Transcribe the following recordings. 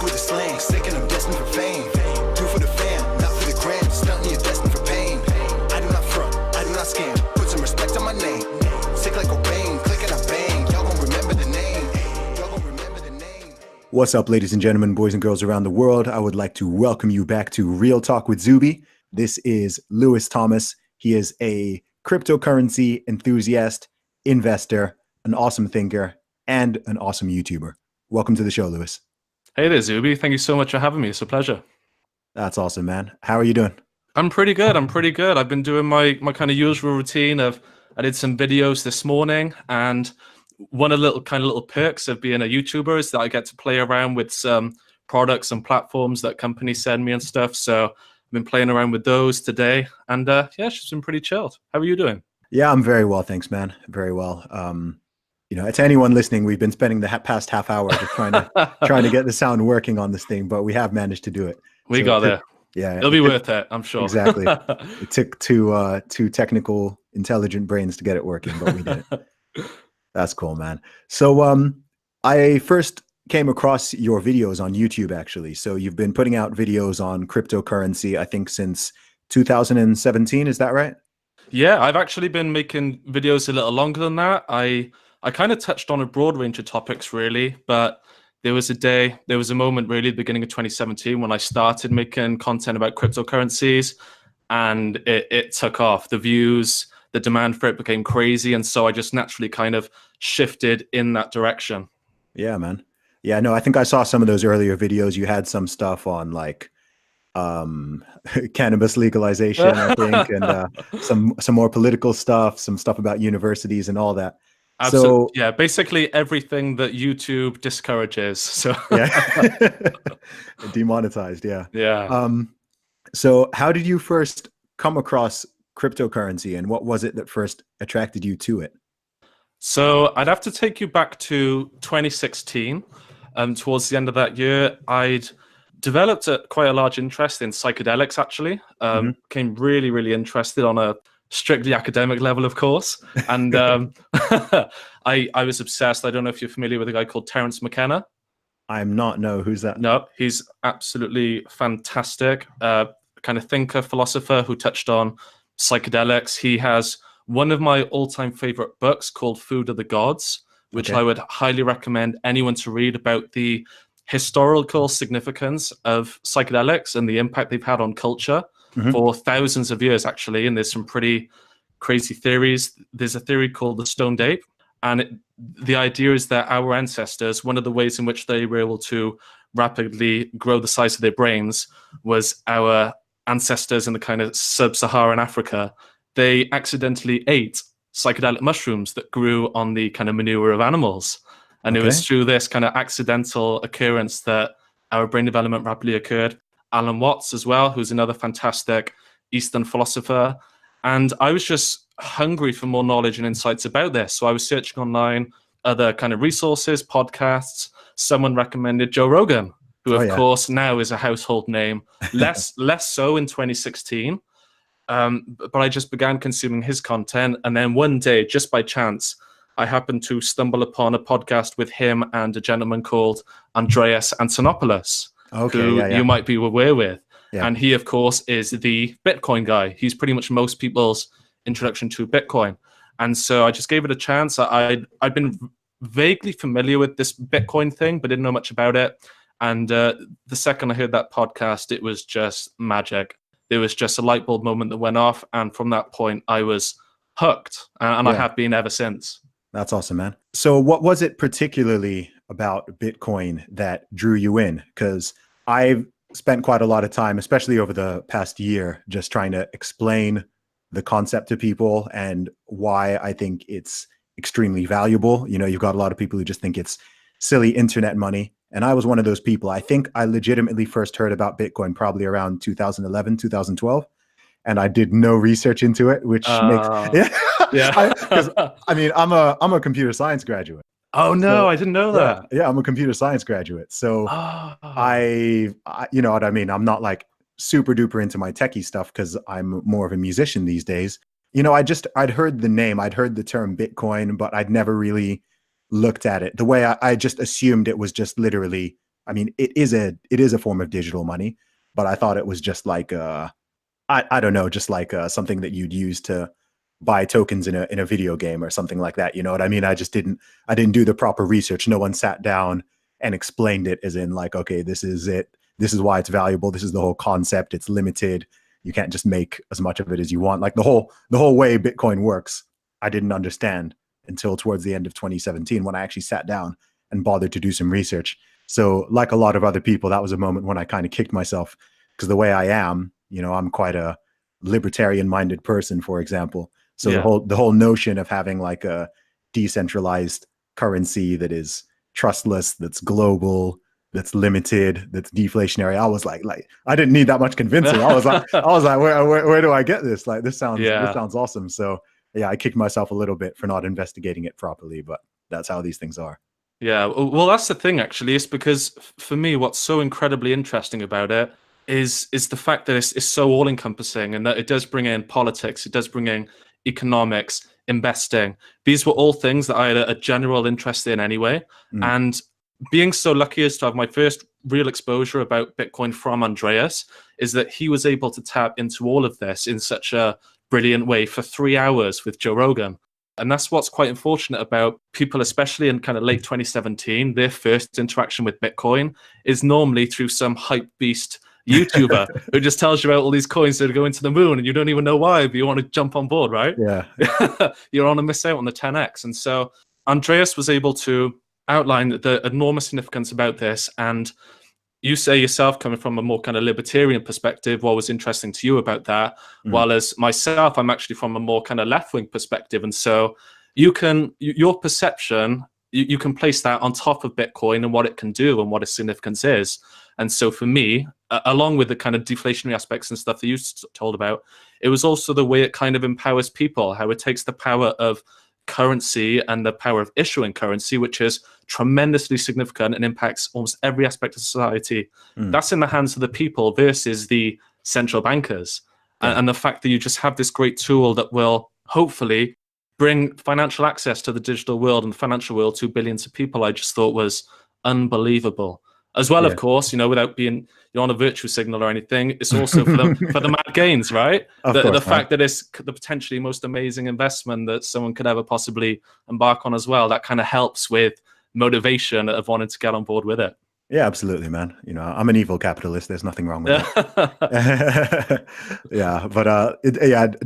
Sick with the slang, sick and I'm destined for fame. Do for the fam, not for the gram. Stunting, you're destined for pain. I do not front, I do not scam. Put some respect on my name. Sick like Cobain, click and I bang. Y'all gon' remember the name. Y'all gon' remember the name. What's up, ladies and gentlemen, boys and girls around the world? I would like to welcome you back to Real Talk with Zuby. This is Lewis Thomas. He is a cryptocurrency enthusiast, investor, an awesome thinker, and an awesome YouTuber. Welcome to the show, Lewis. Hey there, Zuby. Thank you so much for having me. It's a pleasure. That's awesome, man. How are you doing? I'm pretty good. I've been doing my kind of usual routine of I did some videos this morning, and one of the little perks of being a YouTuber is that I get to play around with some products and platforms that companies send me and stuff. So I've been playing around with those today, and yeah, it's just been pretty chilled. How are you doing? Yeah, I'm very well, thanks, man. Very well. You know, to anyone listening, we've been spending the past half hour just trying to get the sound working on this thing, but we have managed to do it. We got there. Yeah, it'll be worth it, I'm sure. Exactly. It took two technical, intelligent brains to get it working, but we did it. That's cool, man. So I first came across your videos on YouTube, actually. So you've been putting out videos on cryptocurrency, I think, since 2017. Is that right? Yeah, I've actually been making videos a little longer than that. I kind of touched on a broad range of topics, really, but there was a moment really at the beginning of 2017 when I started making content about cryptocurrencies, and it took off. The views, the demand for it became crazy, and so I just naturally kind of shifted in that direction. Yeah, man. Yeah, no, I think I saw some of those earlier videos. You had some stuff on like cannabis legalization, I think, and some more political stuff, some stuff about universities and all that. Absolutely. So, yeah, basically everything that YouTube discourages. So yeah, demonetized. Yeah. Yeah. So how did you first come across cryptocurrency, and what was it that first attracted you to it? So I'd have to take you back to 2016. Towards the end of that year, I'd developed quite a large interest in psychedelics, actually. Became really, really interested on a strictly academic level, of course. And I was obsessed. I don't know if you're familiar with a guy called Terence McKenna. I'm not. No, who's that? No, he's absolutely fantastic. Kind of thinker, philosopher who touched on psychedelics. He has one of my all-time favorite books called Food of the Gods, which I would highly recommend anyone to read, about the historical significance of psychedelics and the impact they've had on culture for thousands of years, actually. And there's some pretty crazy theories. There's a theory called the stoned ape, and the idea is that our ancestors, one of the ways in which they were able to rapidly grow the size of their brains was our ancestors in the kind of sub-Saharan Africa. They accidentally ate psychedelic mushrooms that grew on the kind of manure of animals. And it was through this kind of accidental occurrence that our brain development rapidly occurred. Alan Watts as well, who's another fantastic Eastern philosopher. And I was just hungry for more knowledge and insights about this. So I was searching online, other kind of resources, podcasts. Someone recommended Joe Rogan, who of course now is a household name, less so in 2016. But I just began consuming his content. And then one day, just by chance, I happened to stumble upon a podcast with him and a gentleman called Andreas Antonopoulos, who you might be aware with. Yeah. And he, of course, is the Bitcoin guy. He's pretty much most people's introduction to Bitcoin. And so I just gave it a chance. I'd been vaguely familiar with this Bitcoin thing, but didn't know much about it. And the second I heard that podcast, it was just magic. There was just a light bulb moment that went off. And from that point, I was hooked. And I have been ever since. That's awesome, man. So what was it particularly about Bitcoin that drew you in? Because I've spent quite a lot of time, especially over the past year, just trying to explain the concept to people and why I think it's extremely valuable. You know, you've got a lot of people who just think it's silly internet money. And I was one of those people. I think I legitimately first heard about Bitcoin probably around 2011, 2012. And I did no research into it, which makes because I mean I'm a computer science graduate. Oh no, I didn't know that. Yeah, I'm a computer science graduate. So I you know what I mean. I'm not like super duper into my techie stuff because I'm more of a musician these days. You know, I'd heard the name, I'd heard the term Bitcoin, but I'd never really looked at it. The way I just assumed it was just literally I mean, it is a form of digital money, but I thought it was just like I don't know, just like something that you'd use to buy tokens in a video game or something like that. You know what I mean? I didn't do the proper research. No one sat down and explained it as in like, okay, this is it. This is why it's valuable. This is the whole concept. It's limited. You can't just make as much of it as you want. Like the whole way Bitcoin works, I didn't understand until towards the end of 2017 when I actually sat down and bothered to do some research. So like a lot of other people, that was a moment when I kind of kicked myself because the way I am, you know, I'm quite a libertarian minded person, for example. So Yeah. the whole notion of having like a decentralized currency that is trustless, that's global, that's limited, that's deflationary. I was like I didn't need that much convincing. I was like where do I get this? Like this sounds awesome. So yeah, I kicked myself a little bit for not investigating it properly, but that's how these things are. Yeah, well, that's the thing, actually. It's because for me, what's so incredibly interesting about it is the fact that it's so all-encompassing, and that it does bring in politics, it does bring in economics, investing. These were all things that I had a general interest in anyway. And being so lucky as to have my first real exposure about Bitcoin from Andreas is that he was able to tap into all of this in such a brilliant way for 3 hours with Joe Rogan. And that's what's quite unfortunate about people, especially in kind of late 2017. Their first interaction with Bitcoin is normally through some hype beast YouTuber who just tells you about all these coins that are going to the moon and you don't even know why, but you want to jump on board, right? Yeah. You're on a miss out on the 10x. And so Andreas was able to outline the enormous significance about this. And you say yourself, coming from a more kind of libertarian perspective, what was interesting to you about that, while as myself, I'm actually from a more kind of left-wing perspective. And so your perception, you can place that on top of Bitcoin and what it can do and what its significance is. And so for me, along with the kind of deflationary aspects and stuff that you told about, it was also the way it kind of empowers people, how it takes the power of currency and the power of issuing currency, which is tremendously significant and impacts almost every aspect of society. That's in the hands of the people versus the central bankers. And the fact that you just have this great tool that will hopefully bring financial access to the digital world and the financial world to billions of people, I just thought was unbelievable. As well, of course, you know, without being you're on a virtue signal or anything, it's also for the mad gains, right? The fact that it's the potentially most amazing investment that someone could ever possibly embark on as well, that kind of helps with motivation of wanting to get on board with it. Yeah, absolutely, man. You know, I'm an evil capitalist. There's nothing wrong with that. Yeah, but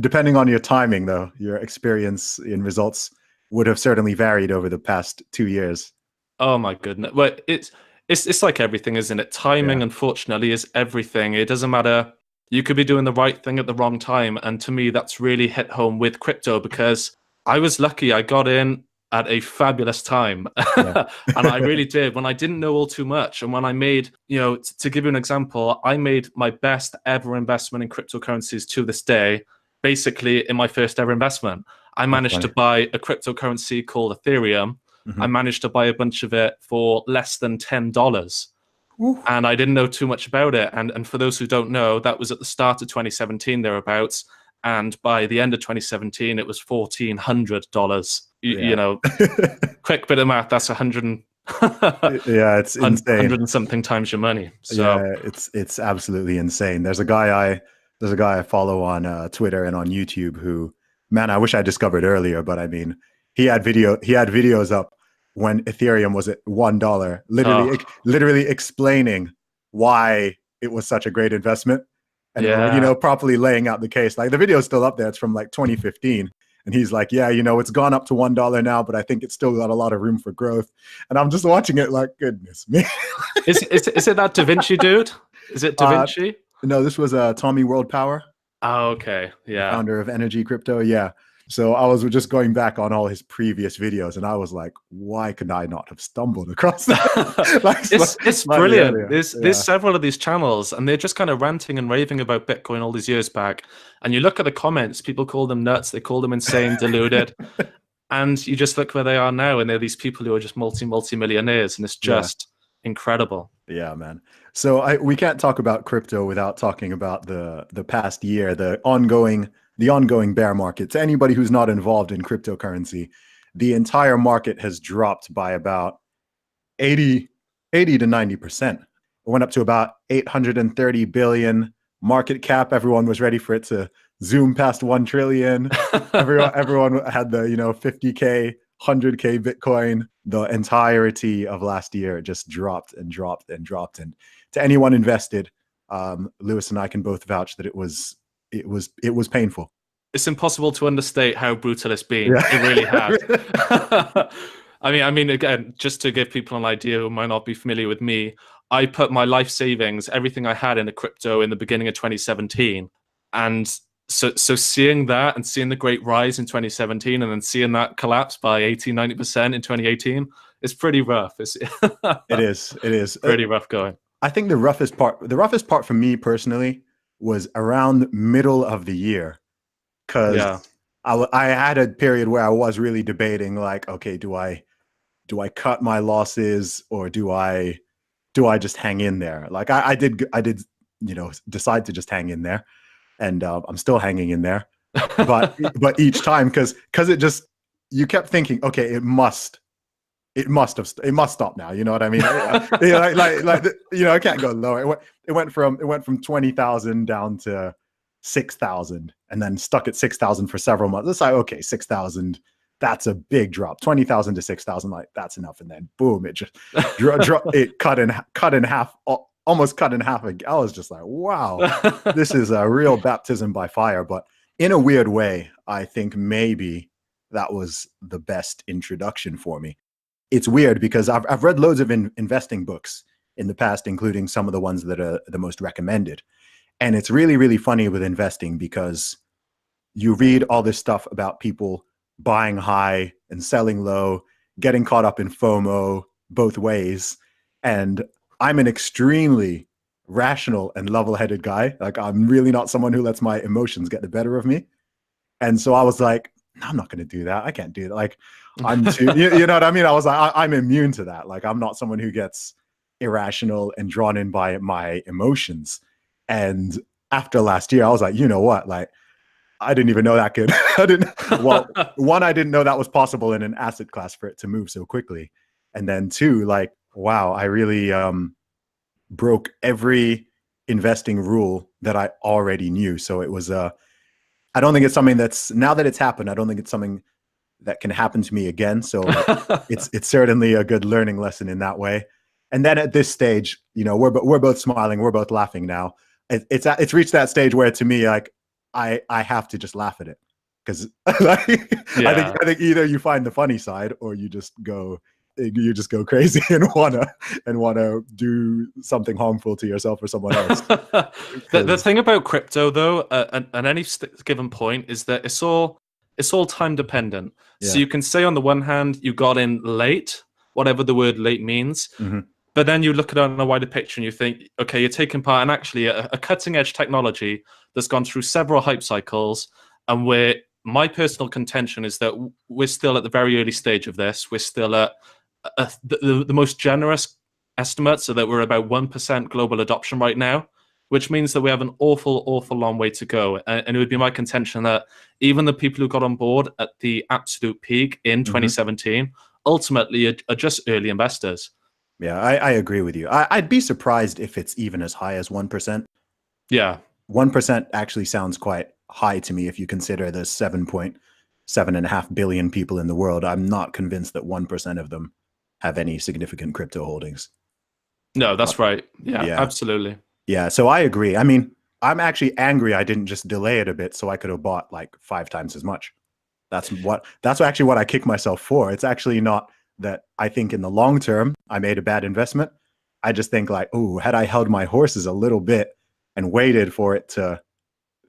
depending on your timing, though, your experience in results would have certainly varied over the past 2 years. Oh my goodness! Well, it's like everything, isn't it? Timing, unfortunately, is everything. It doesn't matter. You could be doing the right thing at the wrong time, and to me, that's really hit home with crypto because I was lucky. I got in at a fabulous time. And I really did when I didn't know all too much. And when I made, you know, to give you an example, I made my best ever investment in cryptocurrencies to this day, basically in my first ever investment. I managed to buy a cryptocurrency called Ethereum. I managed to buy a bunch of it for less than $10. And I didn't know too much about it. And for those who don't know, that was at the start of 2017 thereabouts. And by the end of 2017, it was $1,400. You know, quick bit of math, that's 100 it's insane. 100 and something times your money. So yeah, it's absolutely insane. There's a guy I follow on Twitter and on YouTube who, man, I wish I discovered earlier, but I mean, he had videos up when Ethereum was at $1, literally explaining why it was such a great investment. And you know, properly laying out the case. Like the video is still up there. It's from like 2015. And he's like, yeah, you know, it's gone up to $1 now, but I think it's still got a lot of room for growth. And I'm just watching it like, goodness me. Is it that Da Vinci dude? Is it Da Vinci? No, this was Tommy World Power. Oh, okay. Yeah. Founder of Energy Crypto. Yeah. So I was just going back on all his previous videos and I was like, why could I not have stumbled across that? It's brilliant. There's several of these channels and they're just kind of ranting and raving about Bitcoin all these years back. And you look at the comments, people call them nuts, they call them insane, deluded. And you just look where they are now and they're these people who are just multi-millionaires and it's just incredible. Yeah, man. So we can't talk about crypto without talking about the past year, the ongoing bear market. To anybody who's not involved in cryptocurrency, the entire market has dropped by about 80 80 to 90%. It went up to about 830 billion market cap. Everyone was ready for it to zoom past 1 trillion. Everyone had the 50K, 100K Bitcoin. The entirety of last year just dropped and dropped and dropped. And to anyone invested, Lewis and I can both vouch that it was painful. It's impossible to understate how brutal it's been. Yeah. It really has. I mean, again, just to give people an idea who might not be familiar with me, I put my life savings, everything I had in the crypto in the beginning of 2017. And so seeing that and seeing the great rise in 2017 and then seeing that collapse by 80, 90% in 2018, it's pretty rough. It is. Pretty rough going. I think the roughest part for me personally was around middle of the year. Because I had a period where I was really debating, like, okay, do I cut my losses or do I just hang in there? Like I did decide to just hang in there, and I'm still hanging in there. But each time, because it just, you kept thinking, okay, it must stop now. You know what I mean? I can't go lower. It went from 20,000 down to 6,000 and then stuck at 6,000 for several months. It's like, okay, 6,000, that's a big drop. 20,000 to 6,000, like that's enough. And then boom, it just it cut in half, almost cut in half. I was just like, wow, this is a real baptism by fire. But in a weird way, I think maybe that was the best introduction for me. It's weird because I've read loads of investing books in the past, including some of the ones that are the most recommended. And it's really, really funny with investing because you read all this stuff about people buying high and selling low, getting caught up in FOMO both ways. And I'm an extremely rational and level-headed guy. Like, I'm really not someone who lets my emotions get the better of me. And so I was like, no, I'm not going to do that. I can't do that. Like, I'm too, you know what I mean? I was like, I'm immune to that. Like, I'm not someone who gets irrational and drawn in by my emotions. And after last year, I was like, you know what? Like, I didn't even know that could. I didn't know that was possible in an asset class for it to move so quickly. And then two, like, wow, I really broke every investing rule that I already knew. So it was I don't think it's something that's, now that it's happened, I don't think it's something that can happen to me again. So it's certainly a good learning lesson in that way. And then at this stage, we're both smiling, we're both laughing now. It's reached that stage where, to me, like, I have to just laugh at it, because like, I think either you find the funny side or you just go crazy and wanna do something harmful to yourself or someone else. The thing about crypto, though, at any given point, is that it's all time dependent. Yeah. So you can say on the one hand you got in late, whatever the word late means. Mm-hmm. But then you look at it on a wider picture and you think, okay, you're taking part in actually a cutting edge technology that's gone through several hype cycles, and where my personal contention is that we're still at the very early stage of this. We're still at the most generous estimates are that we're about 1% global adoption right now, which means that we have an awful long way to go. And it would be my contention that even the people who got on board at the absolute peak in 2017 ultimately are just early investors. Yeah, I agree with you. I'd be surprised if it's even as high as 1%. Yeah. 1% actually sounds quite high to me if you consider the 7.5 billion people in the world. I'm not convinced that 1% of them have any significant crypto holdings. No, that's right. Yeah, absolutely. Yeah, so I agree. I mean, I'm actually angry I didn't just delay it a bit so I could have bought like 5 times as much. That's actually what I kick myself for. It's actually not that I think in the long term I made a bad investment. I just think like, oh, had I held my horses a little bit and waited for it to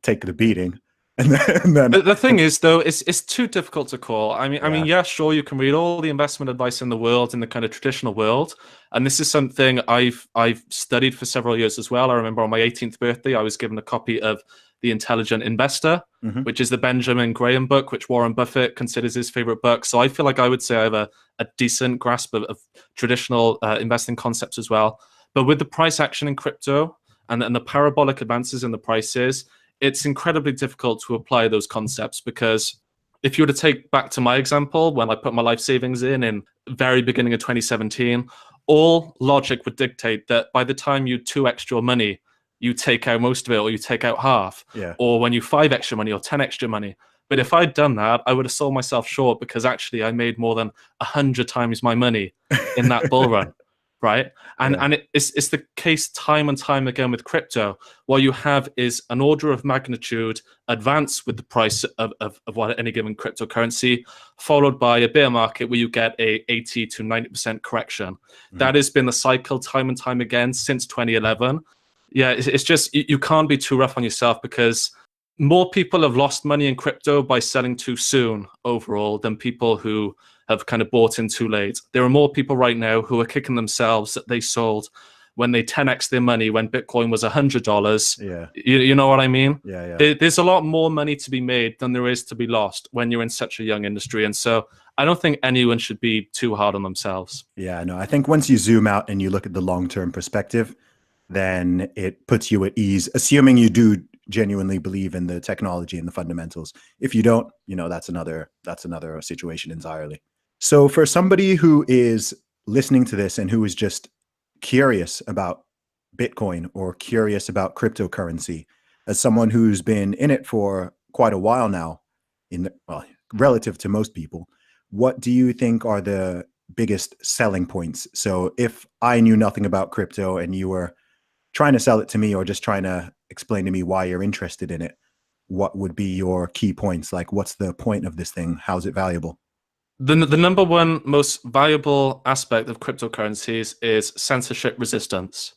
take the beating. And then the thing is, though, it's too difficult to call. I mean, yeah, sure, you can read all the investment advice in the world, in the kind of traditional world, and this is something I've studied for several years as well. I remember on my 18th birthday, I was given a copy of The Intelligent Investor, which is the Benjamin Graham book, which Warren Buffett considers his favorite book. So I feel like I would say I have a decent grasp of traditional investing concepts as well. But with the price action in crypto and the parabolic advances in the prices, it's incredibly difficult to apply those concepts, because if you were to take back to my example, when I put my life savings in very beginning of 2017, all logic would dictate that by the time you 2x your money, you take out most of it, or you take out half, Yeah. or when you 5x your money or 10x your money. But if I'd done that, I would have sold myself short, because actually I made more than 100 times my money in that bull run, right? Yeah. And it's the case time and time again with crypto. What you have is an order of magnitude advance with the price of what any given cryptocurrency, followed by a bear market where you get a 80 to 90% correction. Mm-hmm. That has been the cycle time and time again since 2011. Yeah, it's just you can't be too rough on yourself, because more people have lost money in crypto by selling too soon overall than people who have kind of bought in too late. There are more people right now who are kicking themselves that they sold when they 10x their money when Bitcoin was $100. Yeah. You know what I mean? Yeah. There's a lot more money to be made than there is to be lost when you're in such a young industry. And so I don't think anyone should be too hard on themselves. Yeah, no, I think once you zoom out and you look at the long-term perspective, then it puts you at ease, assuming you do genuinely believe in the technology and the fundamentals. If you don't, that's another situation entirely. So for somebody who is listening to this and who is just curious about Bitcoin or curious about cryptocurrency, as someone who's been in it for quite a while now, relative to most people, what do you think are the biggest selling points? So if I knew nothing about crypto and you were trying to sell it to me or just trying to explain to me why you're interested in it, what would be your key points? Like, what's the point of this thing? How's it valuable? The number one most valuable aspect of cryptocurrencies is censorship resistance.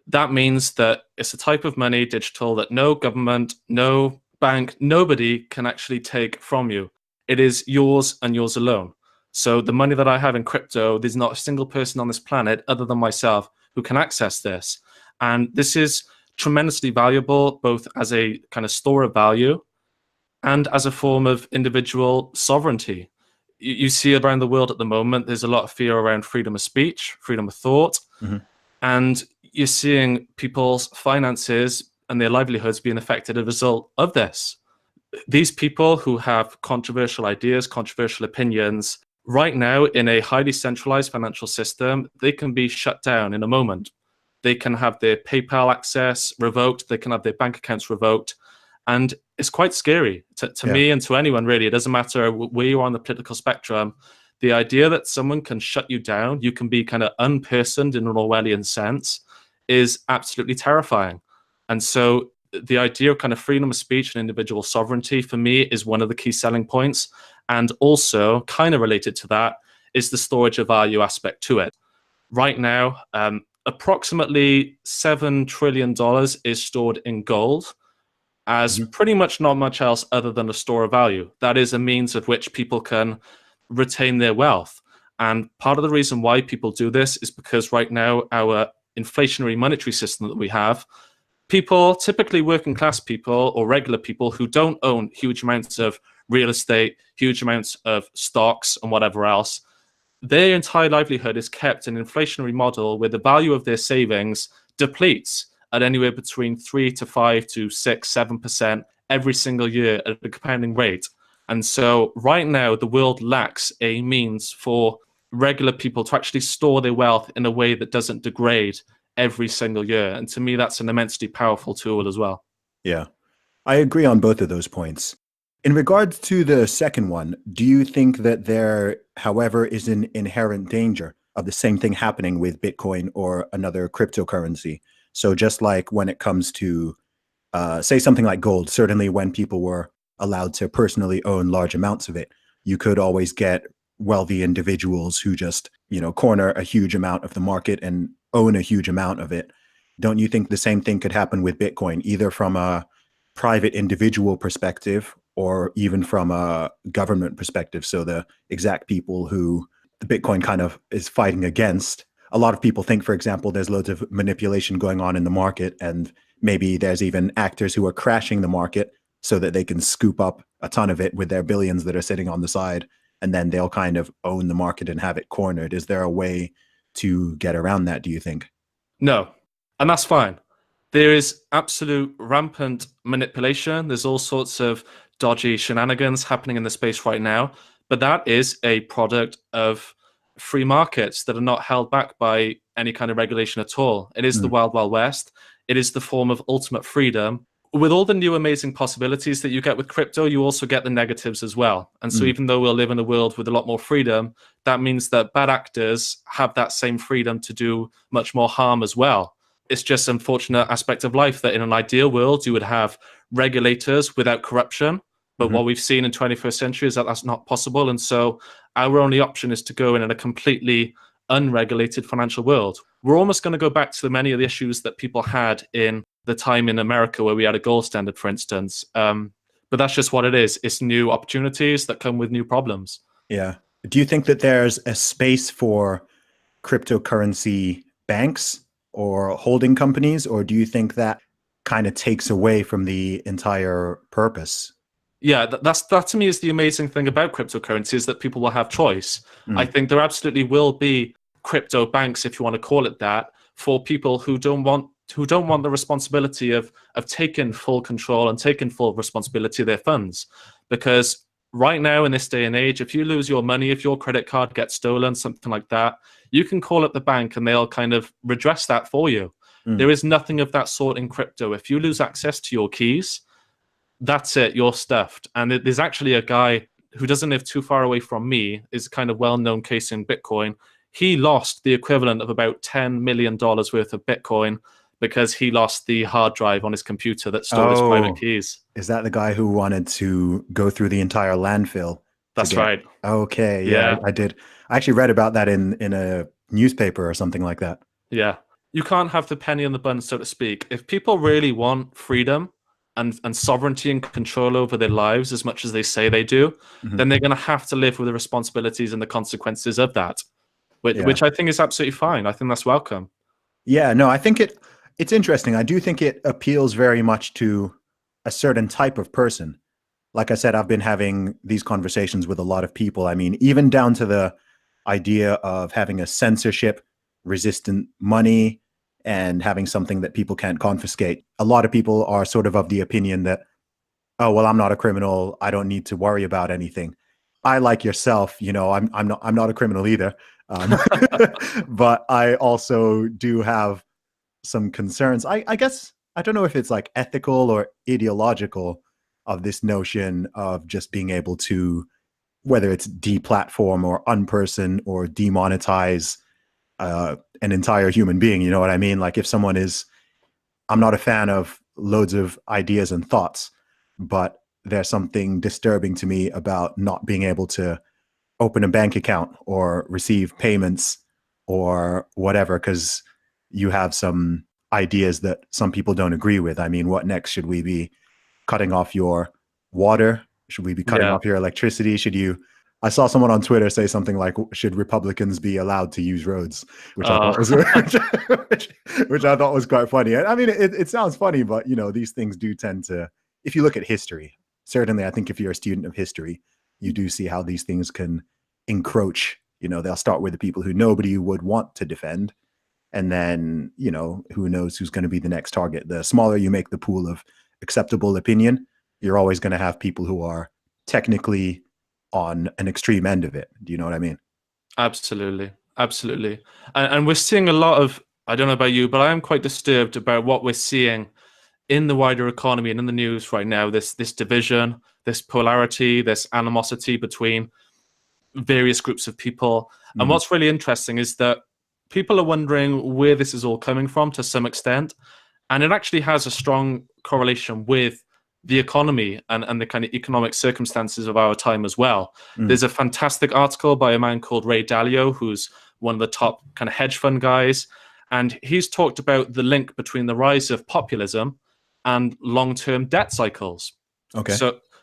That means that it's a type of money, digital, that no government, no bank, nobody can actually take from you. It is yours and yours alone. So the money that I have in crypto, there's not a single person on this planet other than myself who can access this. And this is tremendously valuable, both as a kind of store of value and as a form of individual sovereignty. You see around the world at the moment, there's a lot of fear around freedom of speech, freedom of thought, and you're seeing people's finances and their livelihoods being affected as a result of this. These people who have controversial ideas, controversial opinions, right now in a highly centralized financial system, they can be shut down in a moment. They can have their PayPal access revoked, they can have their bank accounts revoked, and it's quite scary to me and to anyone, really. It doesn't matter where you are on the political spectrum. The idea that someone can shut you down, you can be kind of unpersoned in an Orwellian sense, is absolutely terrifying. And so the idea of kind of freedom of speech and individual sovereignty, for me, is one of the key selling points. And also, kind of related to that, is the storage of value aspect to it. Right now, approximately $7 trillion is stored in gold, as pretty much not much else other than a store of value. That is a means of which people can retain their wealth. And part of the reason why people do this is because right now our inflationary monetary system that we have, people, typically working class people or regular people who don't own huge amounts of real estate, huge amounts of stocks and whatever else, their entire livelihood is kept in an inflationary model where the value of their savings depletes at anywhere between 3 to 5 to 6, 7% every single year at a compounding rate. And so right now, the world lacks a means for regular people to actually store their wealth in a way that doesn't degrade every single year. And to me, that's an immensely powerful tool as well. Yeah, I agree on both of those points. In regards to the second one, do you think that there, however, is an inherent danger of the same thing happening with Bitcoin or another cryptocurrency? So just like when it comes to, say, something like gold, certainly when people were allowed to personally own large amounts of it, you could always get wealthy individuals who just, corner a huge amount of the market and own a huge amount of it. Don't you think the same thing could happen with Bitcoin, either from a private individual perspective or even from a government perspective? So the exact people who the Bitcoin kind of is fighting against. A lot of people think, for example, there's loads of manipulation going on in the market, and maybe there's even actors who are crashing the market so that they can scoop up a ton of it with their billions that are sitting on the side, and then they'll kind of own the market and have it cornered. Is there a way to get around that, do you think? No, and that's fine. There is absolute rampant manipulation. There's all sorts of dodgy shenanigans happening in the space right now, but that is a product of free markets that are not held back by any kind of regulation at all. It is the wild, wild west. It is the form of ultimate freedom. With all the new amazing possibilities that you get with crypto, you also get the negatives as well. And so even though we'll live in a world with a lot more freedom, that means that bad actors have that same freedom to do much more harm as well. It's just an unfortunate aspect of life that in an ideal world, you would have regulators without corruption. But what we've seen in 21st century is that that's not possible. And so our only option is to go in a completely unregulated financial world. We're almost going to go back to many of the issues that people had in the time in America where we had a gold standard, for instance. But that's just what it is. It's new opportunities that come with new problems. Yeah. Do you think that there's a space for cryptocurrency banks or holding companies, or do you think that kind of takes away from the entire purpose? Yeah, that to me is the amazing thing about cryptocurrency, is that people will have choice. I think there absolutely will be crypto banks, if you want to call it that, for people who don't want the responsibility of taking full control and taking full responsibility of their funds. Because right now in this day and age, if you lose your money, if your credit card gets stolen, something like that, you can call up the bank and they'll kind of redress that for you. There is nothing of that sort in crypto. If you lose access to your keys, that's it, you're stuffed. And there's actually a guy who doesn't live too far away from me, is kind of well-known case in Bitcoin. He lost the equivalent of about $10 million worth of Bitcoin because he lost the hard drive on his computer that stored his private keys. Is that the guy who wanted to go through the entire landfill? That's right. Okay, yeah. I did. I actually read about that in a newspaper or something like that. Yeah. You can't have the penny on the bun, so to speak. If people really want freedom and sovereignty and control over their lives as much as they say they do, then they're going to have to live with the responsibilities and the consequences of that, which I think is absolutely fine. I think that's welcome. Yeah, no, I think it's interesting. I do think it appeals very much to a certain type of person. Like I said, I've been having these conversations with a lot of people. I mean, even down to the idea of having a censorship resistant money and having something that people can't confiscate. A lot of people are sort of the opinion that, oh, well, I'm not a criminal, I don't need to worry about anything. I, like yourself, I'm not a criminal either. But I also do have some concerns. I guess, I don't know if it's like ethical or ideological, of this notion of just being able to, whether it's deplatform or unperson or demonetize an entire human being. You know what I mean? Like if someone is, I'm not a fan of loads of ideas and thoughts, but there's something disturbing to me about not being able to open a bank account or receive payments or whatever, because you have some ideas that some people don't agree with. I mean, what next? Should we be cutting off your water? Should we be cutting off your electricity? I saw someone on Twitter say something like, should Republicans be allowed to use roads? Which I thought was which I thought was quite funny. I mean, it sounds funny, but these things do tend to, if you look at history, certainly I think if you're a student of history, you do see how these things can encroach. They'll start with the people who nobody would want to defend. And then, who knows who's going to be the next target. The smaller you make the pool of acceptable opinion, you're always going to have people who are technically on an extreme end of it. Do you know what I mean? Absolutely. Absolutely. And we're seeing a lot of, I don't know about you, but I am quite disturbed about what we're seeing in the wider economy and in the news right now. This division, this polarity, this animosity between various groups of people. And what's really interesting is that people are wondering where this is all coming from to some extent. And it actually has a strong correlation with the economy and the kind of economic circumstances of our time as well. There's a fantastic article by a man called Ray Dalio, who's one of the top kind of hedge fund guys. And he's talked about the link between the rise of populism and long-term debt cycles. Okay.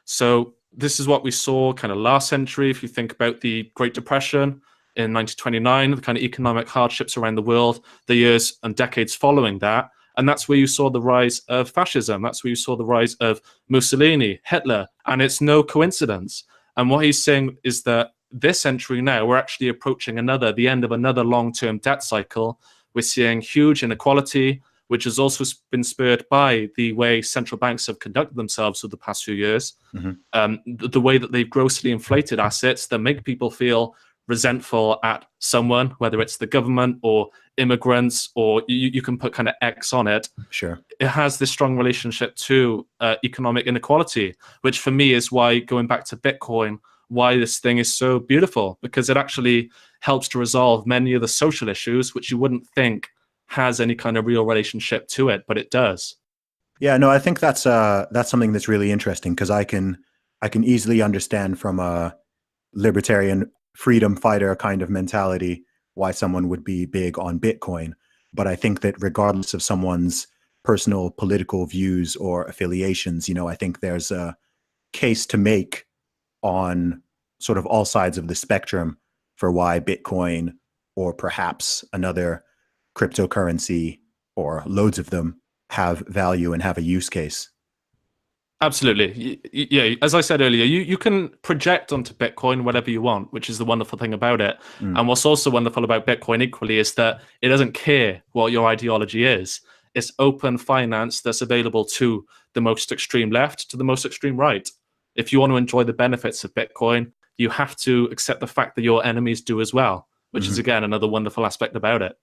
So this is what we saw kind of last century. If you think about the Great Depression in 1929, the kind of economic hardships around the world, the years and decades following that. And that's where you saw the rise of fascism. That's where you saw the rise of Mussolini, Hitler. And it's no coincidence. And what he's saying is that this century now, we're actually approaching the end of another long-term debt cycle. We're seeing huge inequality, which has also been spurred by the way central banks have conducted themselves over the past few years. The way that they've grossly inflated assets that make people feel resentful at someone, whether it's the government or immigrants, or you can put kind of X on it. Sure. It has this strong relationship to economic inequality, which for me is why, going back to Bitcoin, why this thing is so beautiful, because it actually helps to resolve many of the social issues which you wouldn't think has any kind of real relationship to it, but it does. Yeah, no, I think that's something that's really interesting, because I can easily understand from a libertarian freedom fighter kind of mentality why someone would be big on Bitcoin. But I think that regardless of someone's personal political views or affiliations, I think there's a case to make on sort of all sides of the spectrum for why Bitcoin, or perhaps another cryptocurrency, or loads of them, have value and have a use case. Absolutely. Yeah, as I said earlier, you can project onto Bitcoin whatever you want, which is the wonderful thing about it. And what's also wonderful about Bitcoin equally is that it doesn't care what your ideology is. It's open finance that's available to the most extreme left to the most extreme right. If you want to enjoy the benefits of Bitcoin, you have to accept the fact that your enemies do as well, which is, again, another wonderful aspect about it.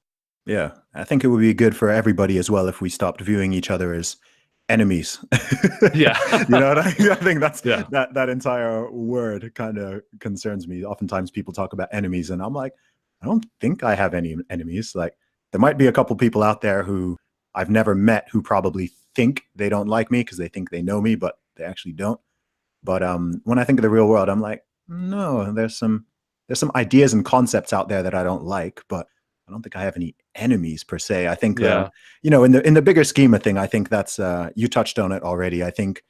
Yeah, I think it would be good for everybody as well if we stopped viewing each other as enemies. Yeah. You know what I mean? I think that's Yeah. that entire word kind of concerns me. Oftentimes people talk about enemies and I'm like, I don't think I have any enemies. Like, there might be a couple people out there who I've never met who probably think they don't like me because they think they know me, but they actually don't. But when I think of the real world, I'm like, no, there's some ideas and concepts out there that I don't like, but I don't think I have any enemies per se. I think, Yeah. in the bigger scheme of thing, I think that's, you touched on it already. I think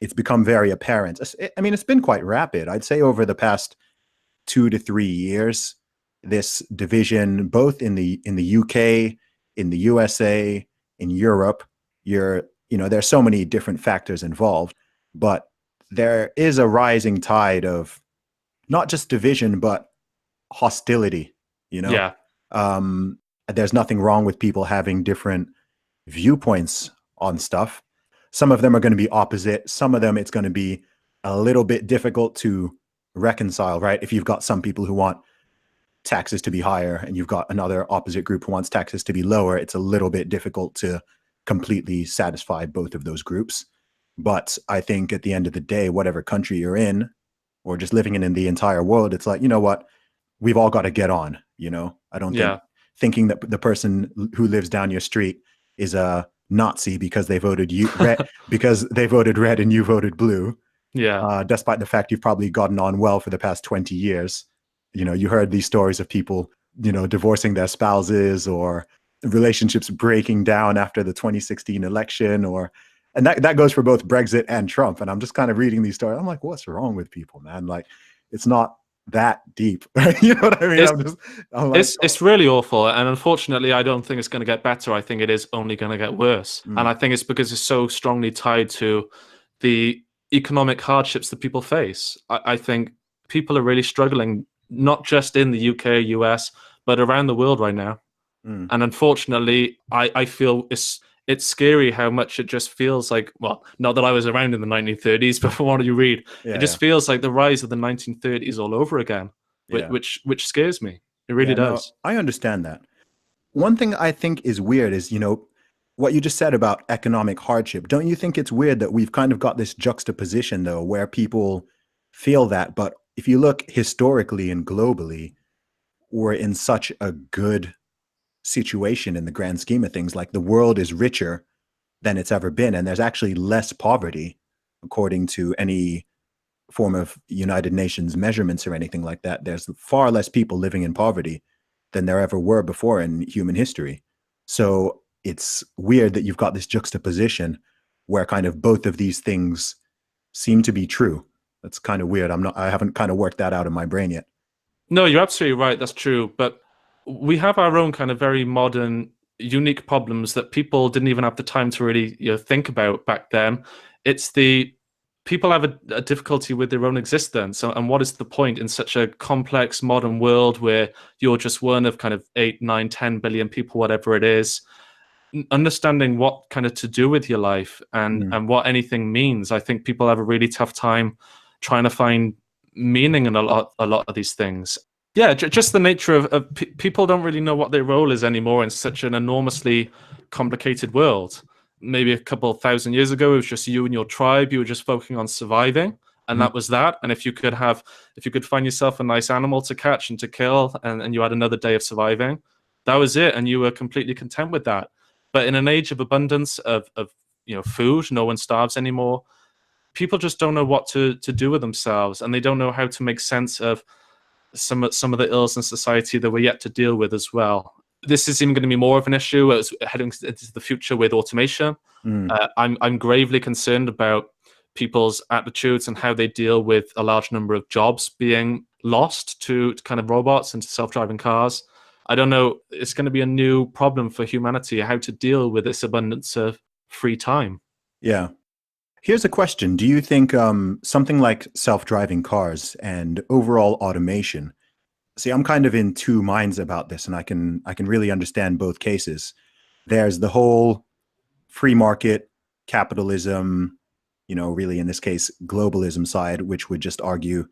it's become very apparent. I mean, it's been quite rapid. I'd say over the past 2 to 3 years, this division, both in the UK, in the USA, in Europe, there's so many different factors involved, but there is a rising tide of not just division, but hostility, Yeah. there's nothing wrong with people having different viewpoints on stuff. Some of them are going to be opposite. Some of them, it's going to be a little bit difficult to reconcile, right? If you've got some people who want taxes to be higher and you've got another opposite group who wants taxes to be lower, it's a little bit difficult to completely satisfy both of those groups. But I think at the end of the day, whatever country you're in, or just living in the entire world, it's like, you know what? We've all got to get on, I don't think thinking that the person who lives down your street is a Nazi because they voted red, because they voted red and you voted blue. Yeah. Despite the fact you've probably gotten on well for the past 20 years. You heard these stories of people, divorcing their spouses, or relationships breaking down after the 2016 election, and that goes for both Brexit and Trump. And I'm just kind of reading these stories. I'm like, what's wrong with people, man? Like, it's not that deep. You know what I mean? It's really awful. And unfortunately, I don't think it's going to get better. I think it is only going to get worse. And I think it's because it's so strongly tied to the economic hardships that people face. I think people are really struggling, not just in the UK, US, but around the world right now. And unfortunately, I feel it's scary how much it just feels like, well, not that I was around in the 1930s, but from what you read, it just feels like the rise of the 1930s all over again, which scares me. It really does. No, I understand that. One thing I think is weird is, what you just said about economic hardship. Don't you think it's weird that we've kind of got this juxtaposition, though, where people feel that, but if you look historically and globally, we're in such a good situation in the grand scheme of things. Like, the world is richer than it's ever been, and there's actually less poverty according to any form of United Nations measurements or anything like that. There's far less people living in poverty than there ever were before in human history. So it's weird that you've got this juxtaposition where kind of both of these things seem to be true. That's kind of weird. I haven't kind of worked that out in my brain yet. No, you're absolutely right. That's true. But we have our own kind of very modern, unique problems that people didn't even have the time to really think about back then. It's the people have a difficulty with their own existence. And what is the point in such a complex modern world where you're just one of kind of 8, 9, 10 billion people, whatever it is? Understanding what kind of to do with your life and what anything means. I think people have a really tough time trying to find meaning in a lot of these things. Yeah, just the nature of people don't really know what their role is anymore in such an enormously complicated world. Maybe a couple of thousand years ago, it was just you and your tribe. You were just focusing on surviving, and Mhm. that was that. And if you could find yourself a nice animal to catch and to kill, and you had another day of surviving, that was it, and you were completely content with that. But in an age of abundance of food, no one starves anymore. People just don't know what to do with themselves, and they don't know how to make sense of some of the ills in society that we're yet to deal with as well. This is even going to be more of an issue as heading into the future with automation. Mm. I'm gravely concerned about people's attitudes and how they deal with a large number of jobs being lost to kind of robots and to self-driving cars. I don't know. It's going to be a new problem for humanity, how to deal with this abundance of free time. Yeah. Here's a question. Do you think something like self-driving cars and overall automation? See, I'm kind of in two minds about this, and I can really understand both cases. There's the whole free market capitalism, really in this case, globalism side, which would just argue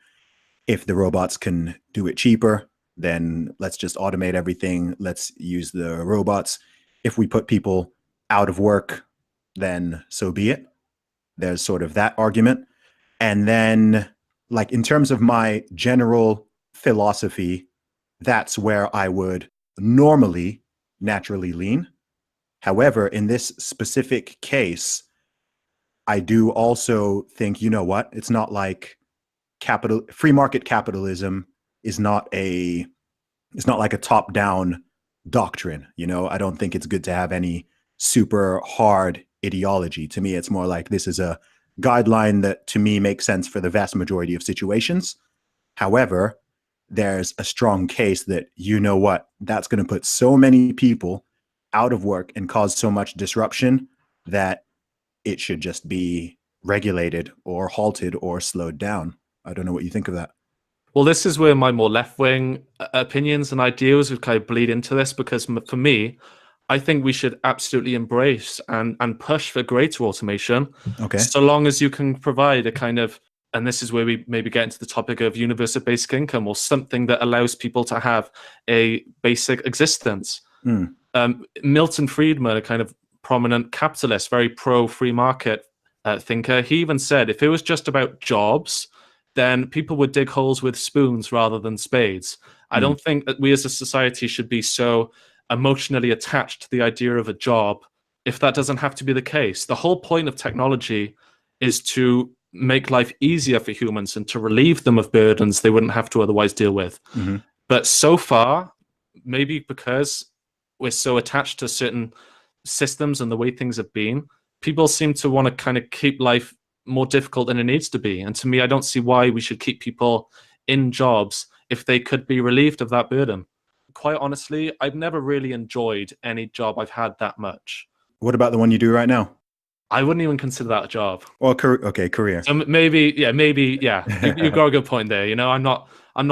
if the robots can do it cheaper, then let's just automate everything. Let's use the robots. If we put people out of work, then so be it. There's sort of that argument. And then, like, in terms of my general philosophy, that's where I would normally naturally lean. However, in this specific case, I do also think, you know what? It's not like free market capitalism is not a it's not like a top down doctrine. I don't think it's good to have any super hard ideology. To me, it's more like this is a guideline that to me makes sense for the vast majority of situations. However, there's a strong case that, you know what, that's going to put so many people out of work and cause so much disruption that it should just be regulated or halted or slowed down. I don't know what you think of that. Well, this is where my more left-wing opinions and ideals would kind of bleed into this, because for me, I think we should absolutely embrace and push for greater automation, Okay. so long as you can provide a kind of, and this is where we maybe get into the topic of universal basic income, or something that allows people to have a basic existence. Mm. Milton Friedman, a kind of prominent capitalist, very pro-free market thinker, he even said if it was just about jobs, then people would dig holes with spoons rather than spades. I Mm. don't think that we as a society should be so emotionally attached to the idea of a job if that doesn't have to be the case. The whole point of technology is to make life easier for humans and to relieve them of burdens they wouldn't have to otherwise deal with. Mm-hmm. But so far, maybe because we're so attached to certain systems and the way things have been, people seem to want to kind of keep life more difficult than it needs to be. And to me, I don't see why we should keep people in jobs if they could be relieved of that burden. Quite honestly, I've never really enjoyed any job I've had that much. What about the one you do right now? I wouldn't even consider that a job. Well, okay, career. So maybe, yeah. You've got a good point there. I'm not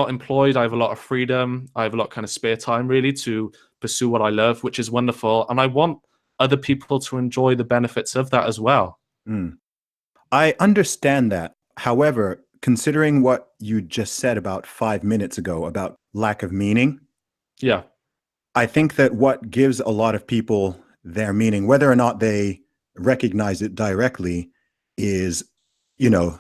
employed. I have a lot of freedom. I have a lot of kind of spare time really to pursue what I love, which is wonderful. And I want other people to enjoy the benefits of that as well. Mm. I understand that. However, considering what you just said about 5 minutes ago about lack of meaning, Yeah. I think that what gives a lot of people their meaning, whether or not they recognize it directly, is,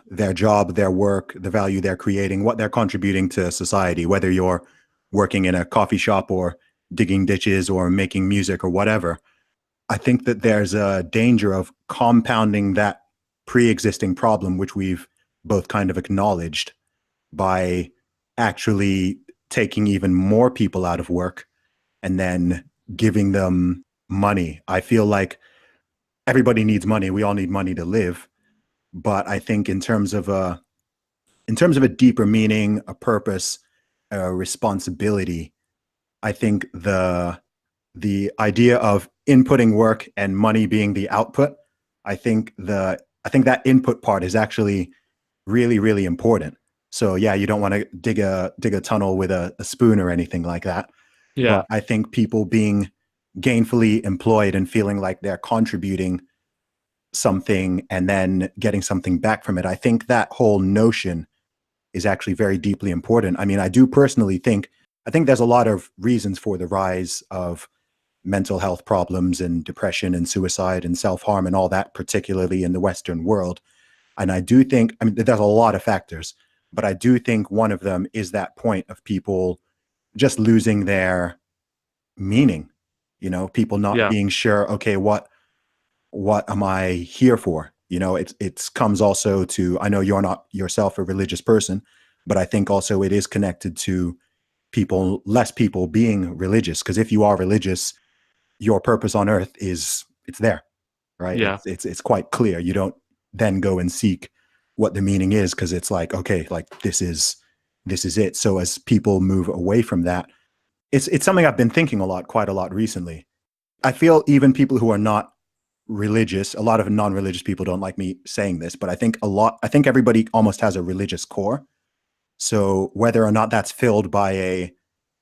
their job, their work, the value they're creating, what they're contributing to society, whether you're working in a coffee shop or digging ditches or making music or whatever. I think that there's a danger of compounding that pre-existing problem, which we've both kind of acknowledged, by actually taking even more people out of work and then giving them money. I feel like everybody needs money. We all need money to live. But I think in terms of a deeper meaning, a purpose, a responsibility, I think the idea of inputting work and money being the output, I think that input part is actually really, really important. So yeah, you don't want to dig a tunnel with a spoon or anything like that. Yeah. But I think people being gainfully employed and feeling like they're contributing something and then getting something back from it, I think that whole notion is actually very deeply important. I mean, I do personally think I think there's a lot of reasons for the rise of mental health problems and depression and suicide and self-harm and all that, particularly in the Western world. And I do think, I mean, there's a lot of factors, but I do think one of them is that point of people just losing their meaning, people not Yeah. being sure, okay, what am I here for? It comes also to, I know you're not yourself a religious person, but I think also it is connected to less people being religious. Because if you are religious, your purpose on earth it's there, right? Yeah. It's quite clear. You don't then go and seek what the meaning is, because it's like, okay, like this is it. So as people move away from that, it's something I've been thinking quite a lot recently. I feel even people who are not religious, a lot of non-religious people don't like me saying this, but I think everybody almost has a religious core. So whether or not that's filled by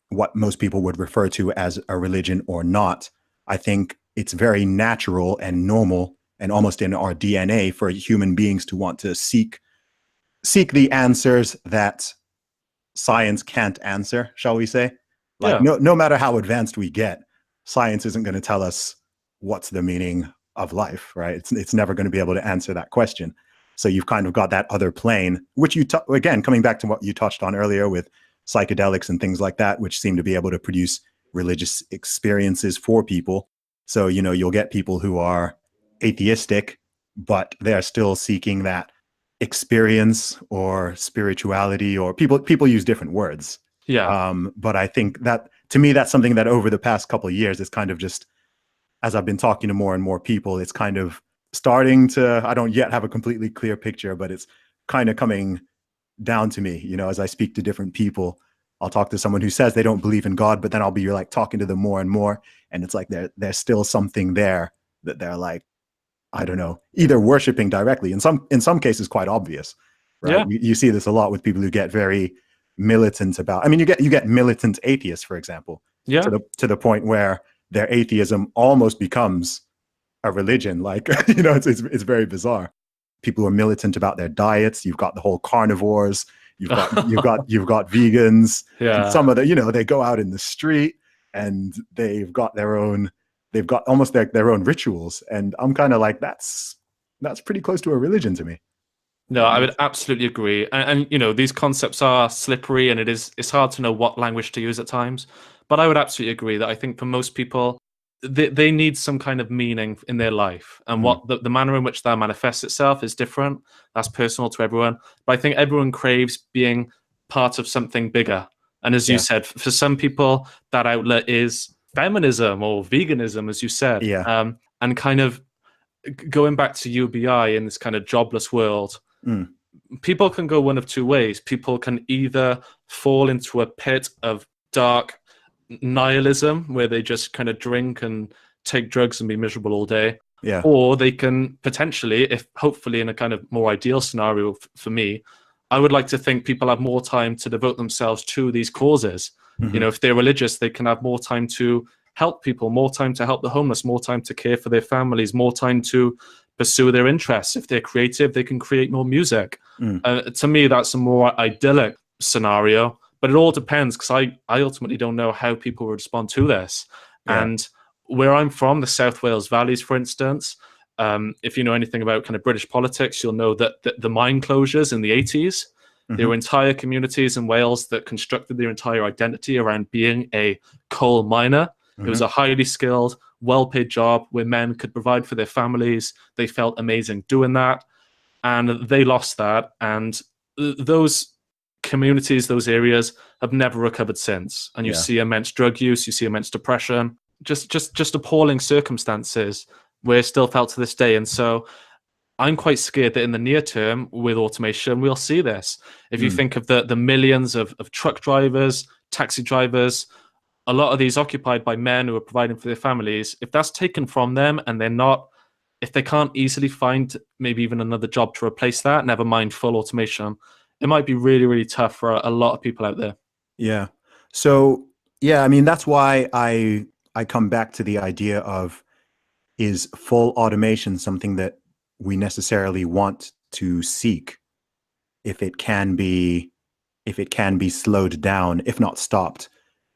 what most people would refer to as a religion or not, I think it's very natural and normal and almost in our DNA for human beings to want to seek the answers that science can't answer, shall we say? Like Yeah. no matter how advanced we get, science isn't going to tell us what's the meaning of life, right? It's never going to be able to answer that question. So you've kind of got that other plane, which again, coming back to what you touched on earlier with psychedelics and things like that, which seem to be able to produce religious experiences for people. So, you'll get people who are atheistic, but they're still seeking that experience or spirituality, or people use different words. Yeah. But I think that, to me, that's something that over the past couple of years, it's kind of just, as I've been talking to more and more people, it's kind of starting to, I don't yet have a completely clear picture, but it's kind of coming down to me, as I speak to different people. I'll talk to someone who says they don't believe in God, but then I'll be like talking to them more and more. And it's like, there's still something there that they're like, I don't know, either worshiping directly, in some cases quite obvious, right? Yeah. You see this a lot with people who get very militant about, I mean, you get militant atheists, for example, Yeah. to the point where their atheism almost becomes a religion. Like, it's very bizarre. People who are militant about their diets. You've got the whole carnivores. You've got vegans. And Yeah. some of the, they go out in the street and they've got almost their own rituals. And I'm kind of like, that's pretty close to a religion to me. No, I would absolutely agree. And these concepts are slippery, and it's hard to know what language to use at times. But I would absolutely agree that I think for most people, they need some kind of meaning in their life. And what the manner in which that manifests itself is different. That's personal to everyone. But I think everyone craves being part of something bigger. And as you said, for some people, that outlet is feminism or veganism, as you said. Yeah. And kind of going back to UBI in this kind of jobless world, people can go one of two ways. People can either fall into a pit of dark nihilism where they just kind of drink and take drugs and be miserable all day. Yeah. Or they can potentially, if hopefully in a kind of more ideal scenario for me, I would like to think people have more time to devote themselves to these causes. If they're religious, they can have more time to help people, more time to help the homeless, more time to care for their families, more time to pursue their interests. If they're creative, they can create more music. To me, that's a more idyllic scenario, but it all depends, because I ultimately don't know how people would respond to this. And where I'm from, the South Wales Valleys, for instance, if you know anything about kind of British politics, you'll know that the mine closures in the 80s, there were entire communities in Wales that constructed their entire identity around being a coal miner. It was a highly skilled, well-paid job where men could provide for their families. They felt amazing doing that, and they lost that. And those communities, those areas, have never recovered since. And you see immense drug use, you see immense depression, just appalling circumstances where it's still felt to this day. And so I'm quite scared that in the near term, with automation, we'll see this. If you think of the millions of truck drivers, taxi drivers, a lot of these occupied by men who are providing for their families, if that's taken from them and if they can't easily find maybe even another job to replace that, never mind full automation, it might be really, really tough for a lot of people out there. Yeah. So, I mean, that's why I come back to the idea of, is full automation something that we necessarily want to seek if it can be slowed down, if not stopped?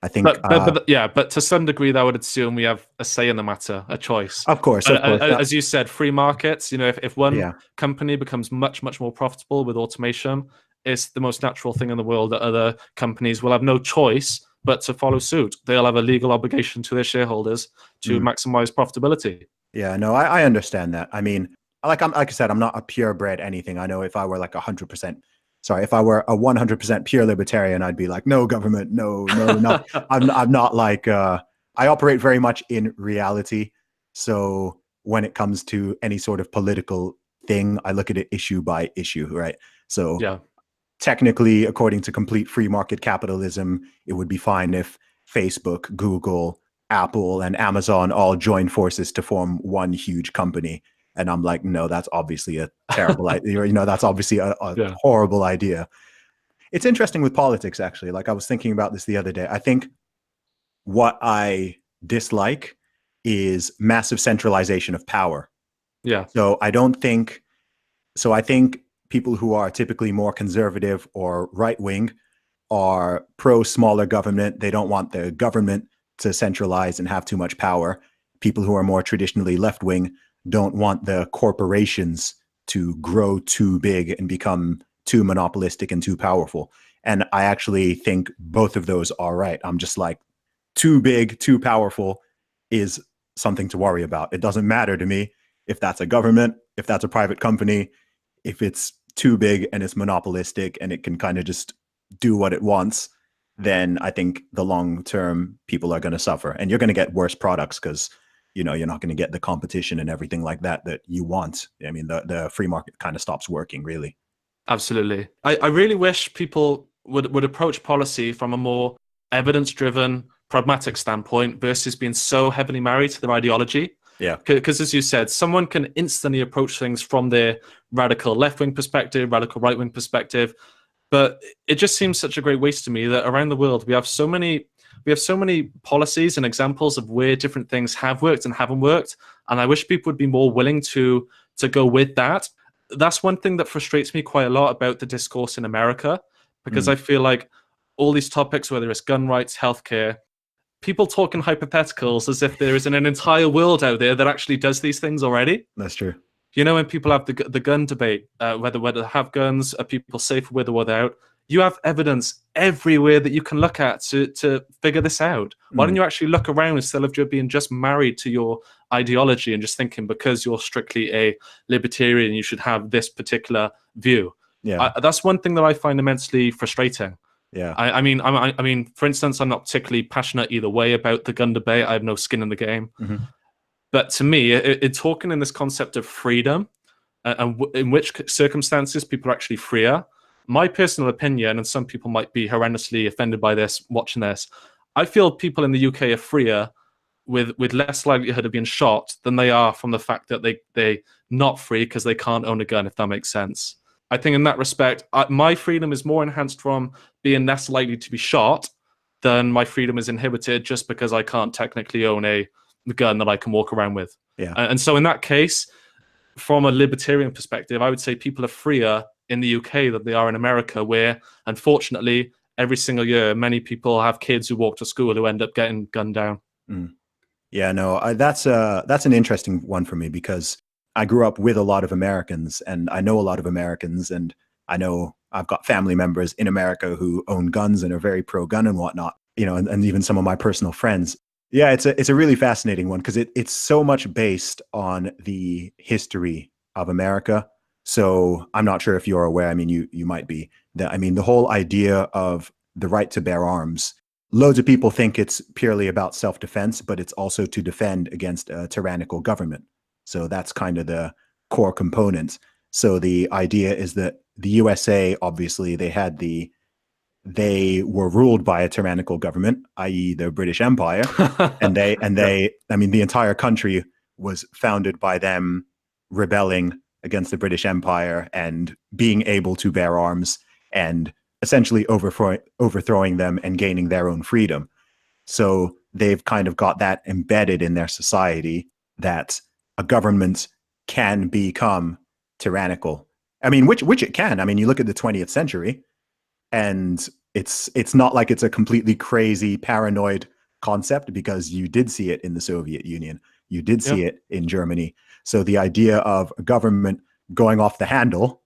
I think, But to some degree, that would assume we have a say in the matter, a choice. of course, As you said, free markets. You know, if one yeah, company becomes much more profitable with automation, it's the most natural thing in the world that other companies will have no choice but to follow suit. They'll have a legal obligation to their shareholders to mm, maximize profitability. yeah. No, I understand that. I mean, like I said, I'm not a purebred anything. I know if I were like 100%, sorry, if I were a 100% pure libertarian, I'd be like, no government, no, not. I'm not like. I operate very much in reality. So when it comes to any sort of political thing, I look at it issue by issue, right? So Yeah. technically, according to complete free market capitalism, it would be fine if Facebook, Google, Apple, and Amazon all join forces to form one huge company. And I'm like, no, that's obviously a terrible idea. You know, that's obviously a Yeah. horrible idea. It's interesting with politics, actually. Like I was thinking about this the other day. I think what I dislike is massive centralization of power. Yeah. So I don't think so. I think people who are typically more conservative or right wing are pro smaller government. They don't want the government to centralize and have too much power. People who are more traditionally left wing don't want the corporations to grow too big and become too monopolistic and too powerful. And I actually think both of those are right. I'm just like, too big, too powerful is something to worry about. It doesn't matter to me if that's a government, if that's a private company, if it's too big and it's monopolistic and it can kind of just do what it wants, then I think the long term people are going to suffer and you're going to get worse products because you know you're not going to get the competition and everything like that that you want. I mean, the free market kind of stops working, really. Absolutely. I really wish people would approach policy from a more evidence-driven, pragmatic standpoint versus being so heavily married to their ideology. Yeah. Because as you said, someone can instantly approach things from their radical left-wing perspective, radical right-wing perspective, but it just seems such a great waste to me that around the world we have so many policies and examples of where different things have worked and haven't worked, and I wish people would be more willing to go with that. That's one thing that frustrates me quite a lot about the discourse in America, because I feel like all these topics, whether it's gun rights, healthcare, people talk in hypotheticals as if there isn't an entire world out there that actually does these things already. That's true. You know, when people have the gun debate, whether to have guns, are people safe with or without? You have evidence everywhere that you can look at to figure this out. Why don't you actually look around instead of being just married to your ideology and just thinking because you're strictly a libertarian, you should have this particular view? Yeah. That's one thing that I find immensely frustrating. Yeah. I mean, for instance, I'm not particularly passionate either way about the gun debate. I have no skin in the game. But to me, it's talking in this concept of freedom and in which circumstances people are actually freer. My personal opinion, and some people might be horrendously offended by this watching this, I feel people in the UK are freer with less likelihood of being shot than they are from the fact that they not free because they can't own a gun, if that makes sense. I think in that respect, my freedom is more enhanced from being less likely to be shot than my freedom is inhibited just because I can't technically own a gun that I can walk around with. Yeah. And so in that case, from a libertarian perspective, I would say people are freer in the UK than they are in America, where unfortunately every single year many people have kids who walk to school who end up getting gunned down. Yeah, no, that's an interesting one for me because I grew up with a lot of Americans and I know a lot of Americans and I know I've got family members in America who own guns and are very pro-gun and whatnot, you know, and even some of my personal friends. Yeah, it's a really fascinating one because it's so much based on the history of America. So I'm not sure if you're aware. I mean, you might be. I mean, the whole idea of the right to bear arms. Loads of people think it's purely about self-defense, but it's also to defend against a tyrannical government. So that's kind of the core component. So the idea is that the USA, obviously, they were ruled by a tyrannical government, i.e. the British Empire. and I mean, the entire country was founded by them rebelling against the British Empire and being able to bear arms and essentially overthrowing them and gaining their own freedom. So they've kind of got that embedded in their society that a government can become tyrannical. I mean, which it can. I mean, you look at the 20th century and It's not like it's a completely crazy paranoid concept, because you did see it in the Soviet Union, you did Yeah. see it in Germany. So the idea of a government going off the handle,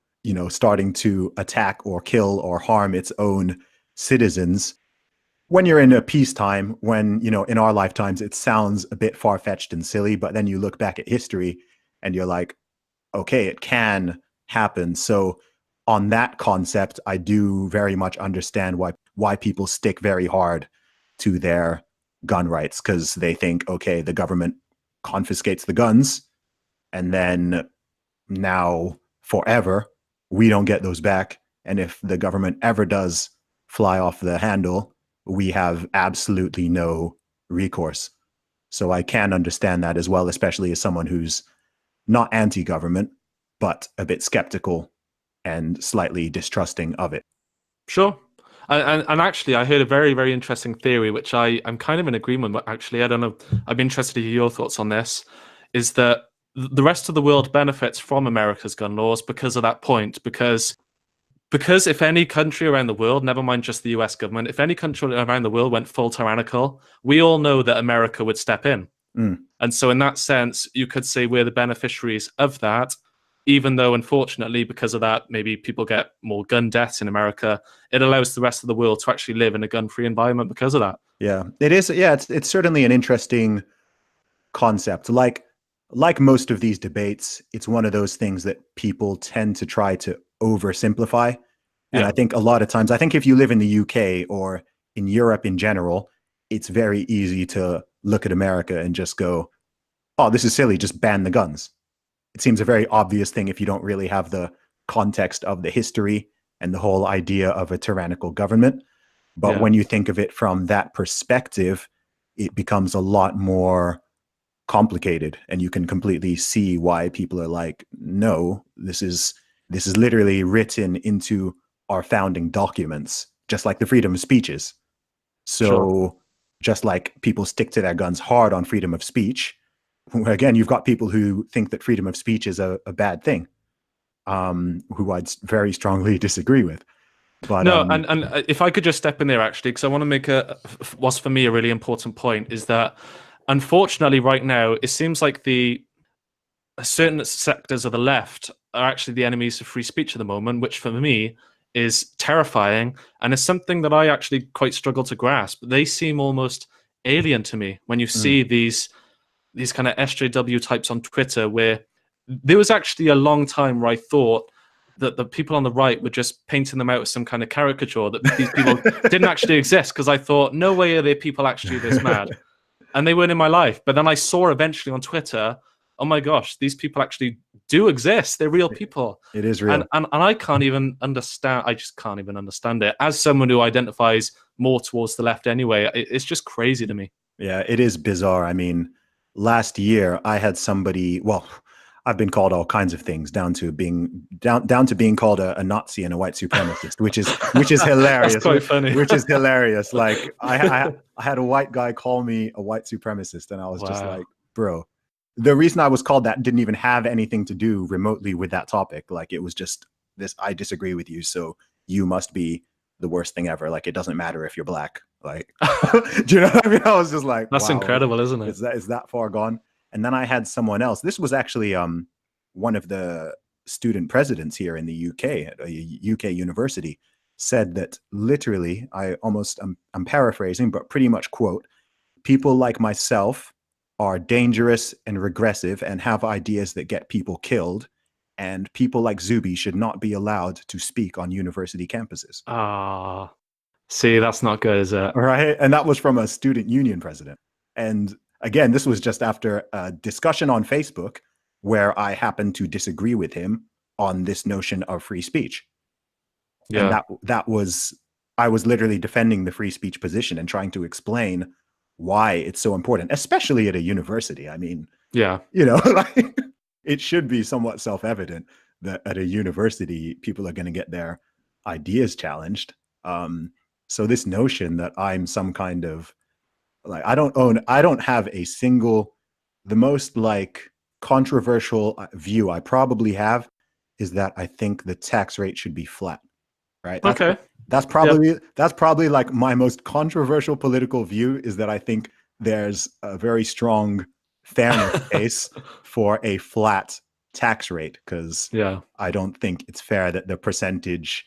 starting to attack or kill or harm its own citizens, when you're in a peacetime, when, in our lifetimes, it sounds a bit far-fetched and silly, but then you look back at history and you're like, okay, it can happen. So on that concept, I do very much understand why people stick very hard to their gun rights, because they think, okay, the government confiscates the guns, and then now forever we don't get those back. And if the government ever does fly off the handle, we have absolutely no recourse. So I can understand that as well, especially as someone who's not anti-government, but a bit skeptical and slightly distrusting of it. Sure. And actually, I heard a very, very interesting theory, which I'm kind of in agreement with, actually. I don't know. I'm interested to hear your thoughts on this. Is that the rest of the world benefits from America's gun laws because of that point? Because if any country around the world, never mind just the US government, if any country around the world went full tyrannical, we all know that America would step in. And so in that sense, you could say we're the beneficiaries of that, even though, unfortunately, because of that, maybe people get more gun deaths in America. It allows the rest of the world to actually live in a gun-free environment because of that. Yeah, it is. Yeah, it's certainly an interesting concept. Like most of these debates, it's one of those things that people tend to try to oversimplify. And Yeah. I think a lot of times, I think if you live in the UK or in Europe in general, it's very easy to look at America and just go, oh, this is silly, just ban the guns. It seems a very obvious thing if you don't really have the context of the history and the whole idea of a tyrannical government. But Yeah. when you think of it from that perspective, it becomes a lot more complicated, and you can completely see why people are like, no, this is literally written into our founding documents, just like the freedom of speeches. Sure. So just like people stick to their guns hard on freedom of speech, again, you've got people who think that freedom of speech is a bad thing, who I'd very strongly disagree with. But No, and if I could just step in there, actually, because I want to make what's for me a really important point, is that unfortunately right now it seems like the certain sectors of the left are actually the enemies of free speech at the moment, which for me is terrifying and is something that I actually quite struggle to grasp. They seem almost alien to me when you see these kind of SJW types on Twitter, where there was actually a long time where I thought that the people on the right were just painting them out as some kind of caricature, that these people didn't actually exist, because I thought, no way are there people actually this mad. And they weren't in my life. But then I saw eventually on Twitter, oh my gosh, these people actually do exist. They're real people. it is real. And I can't even understand. I just can't even understand it. As someone who identifies more towards the left anyway, it's just crazy to me. Yeah, it is bizarre. I mean, last year I had somebody, well, I've been called all kinds of things, down to being called a Nazi and a white supremacist, which is hilarious. That's quite funny. Which is hilarious. Like I had a white guy call me a white supremacist, and I was just Wow. like, bro. The reason I was called that didn't even have anything to do remotely with that topic. Like, it was just this: I disagree with you, so you must be the worst thing ever. Like, it doesn't matter if you're black. Like, do you know what I mean? I was just like, That's wow, incredible, isn't it? Is that far gone? And then I had someone else. This was actually one of the student presidents here in the UK at a UK university, said that literally, I'm paraphrasing, but pretty much quote, people like myself are dangerous and regressive and have ideas that get people killed, and people like Zuby should not be allowed to speak on university campuses. Ah, see, that's not good, is it? Right? And that was from a student union president. And again, this was just after a discussion on Facebook where I happened to disagree with him on this notion of free speech. Yeah. And that was, I was literally defending the free speech position and trying to explain why it's so important, especially at a university. I mean, Yeah. like, it should be somewhat self-evident that at a university, people are going to get their ideas challenged. So this notion that I'm some kind of, like, I don't have a single, the most like controversial view I probably have is that I think the tax rate should be flat. right? Okay. That's Yeah. probably like my most controversial political view, is that I think there's a very strong fairness case for a flat tax rate, because Yeah. I don't think it's fair that the percentage,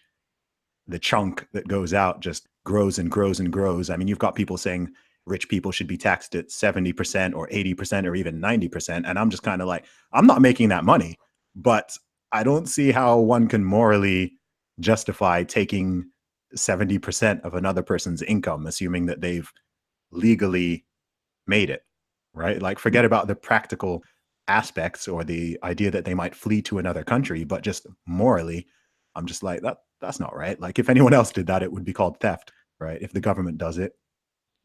the chunk that goes out just grows and grows and grows. I mean, you've got people saying rich people should be taxed at 70% or 80% or even 90%. And I'm just kind of like, I'm not making that money, but I don't see how one can morally justify taking 70% of another person's income, assuming that they've legally made it, right? Like, forget about the practical aspects or the idea that they might flee to another country, but just morally, I'm just like, that's not right. Like, if anyone else did that, it would be called theft, right? If the government does it,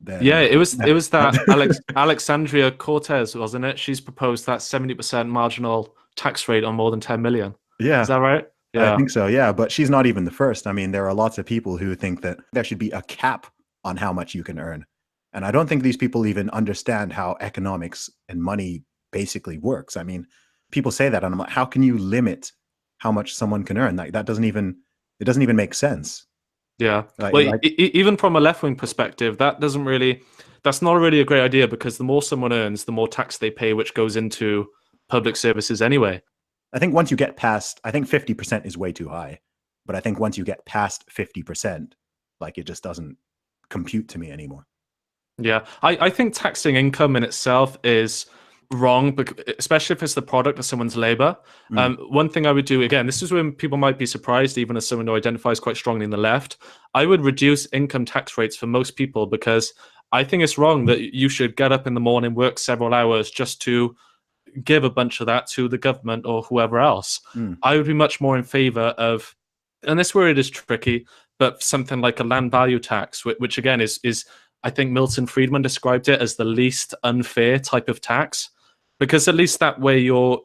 Yeah, then it was that Alexandria Cortes, wasn't it? She's proposed that 70% marginal tax rate on more than 10 million. Is yeah, that right? I Yeah. think so. Yeah, but she's not even the first. I mean, there are lots of people who think that there should be a cap on how much you can earn. And I don't think these people even understand how economics and money basically works. I mean, people say that, and I'm like, how can you limit how much someone can earn? Like, it doesn't even make sense. Yeah. Well, Like, even from a left-wing perspective, that's not really a great idea, because the more someone earns, the more tax they pay, which goes into public services anyway. I think once you get past, I think 50% is way too high. But I think once you get past 50%, like, it just doesn't compute to me anymore. Yeah, I think taxing income in itself is wrong, especially if it's the product of someone's labor. Mm, One thing I would do, again, this is when people might be surprised, even as someone who identifies quite strongly in the left, I would reduce income tax rates for most people, because I think it's wrong that you should get up in the morning, work several hours just to give a bunch of that to the government or whoever else. mm, I would be much more in favor of, and this where it is tricky, but something like a land value tax, which again is I think Milton Friedman described it as the least unfair type of tax, because at least that way you're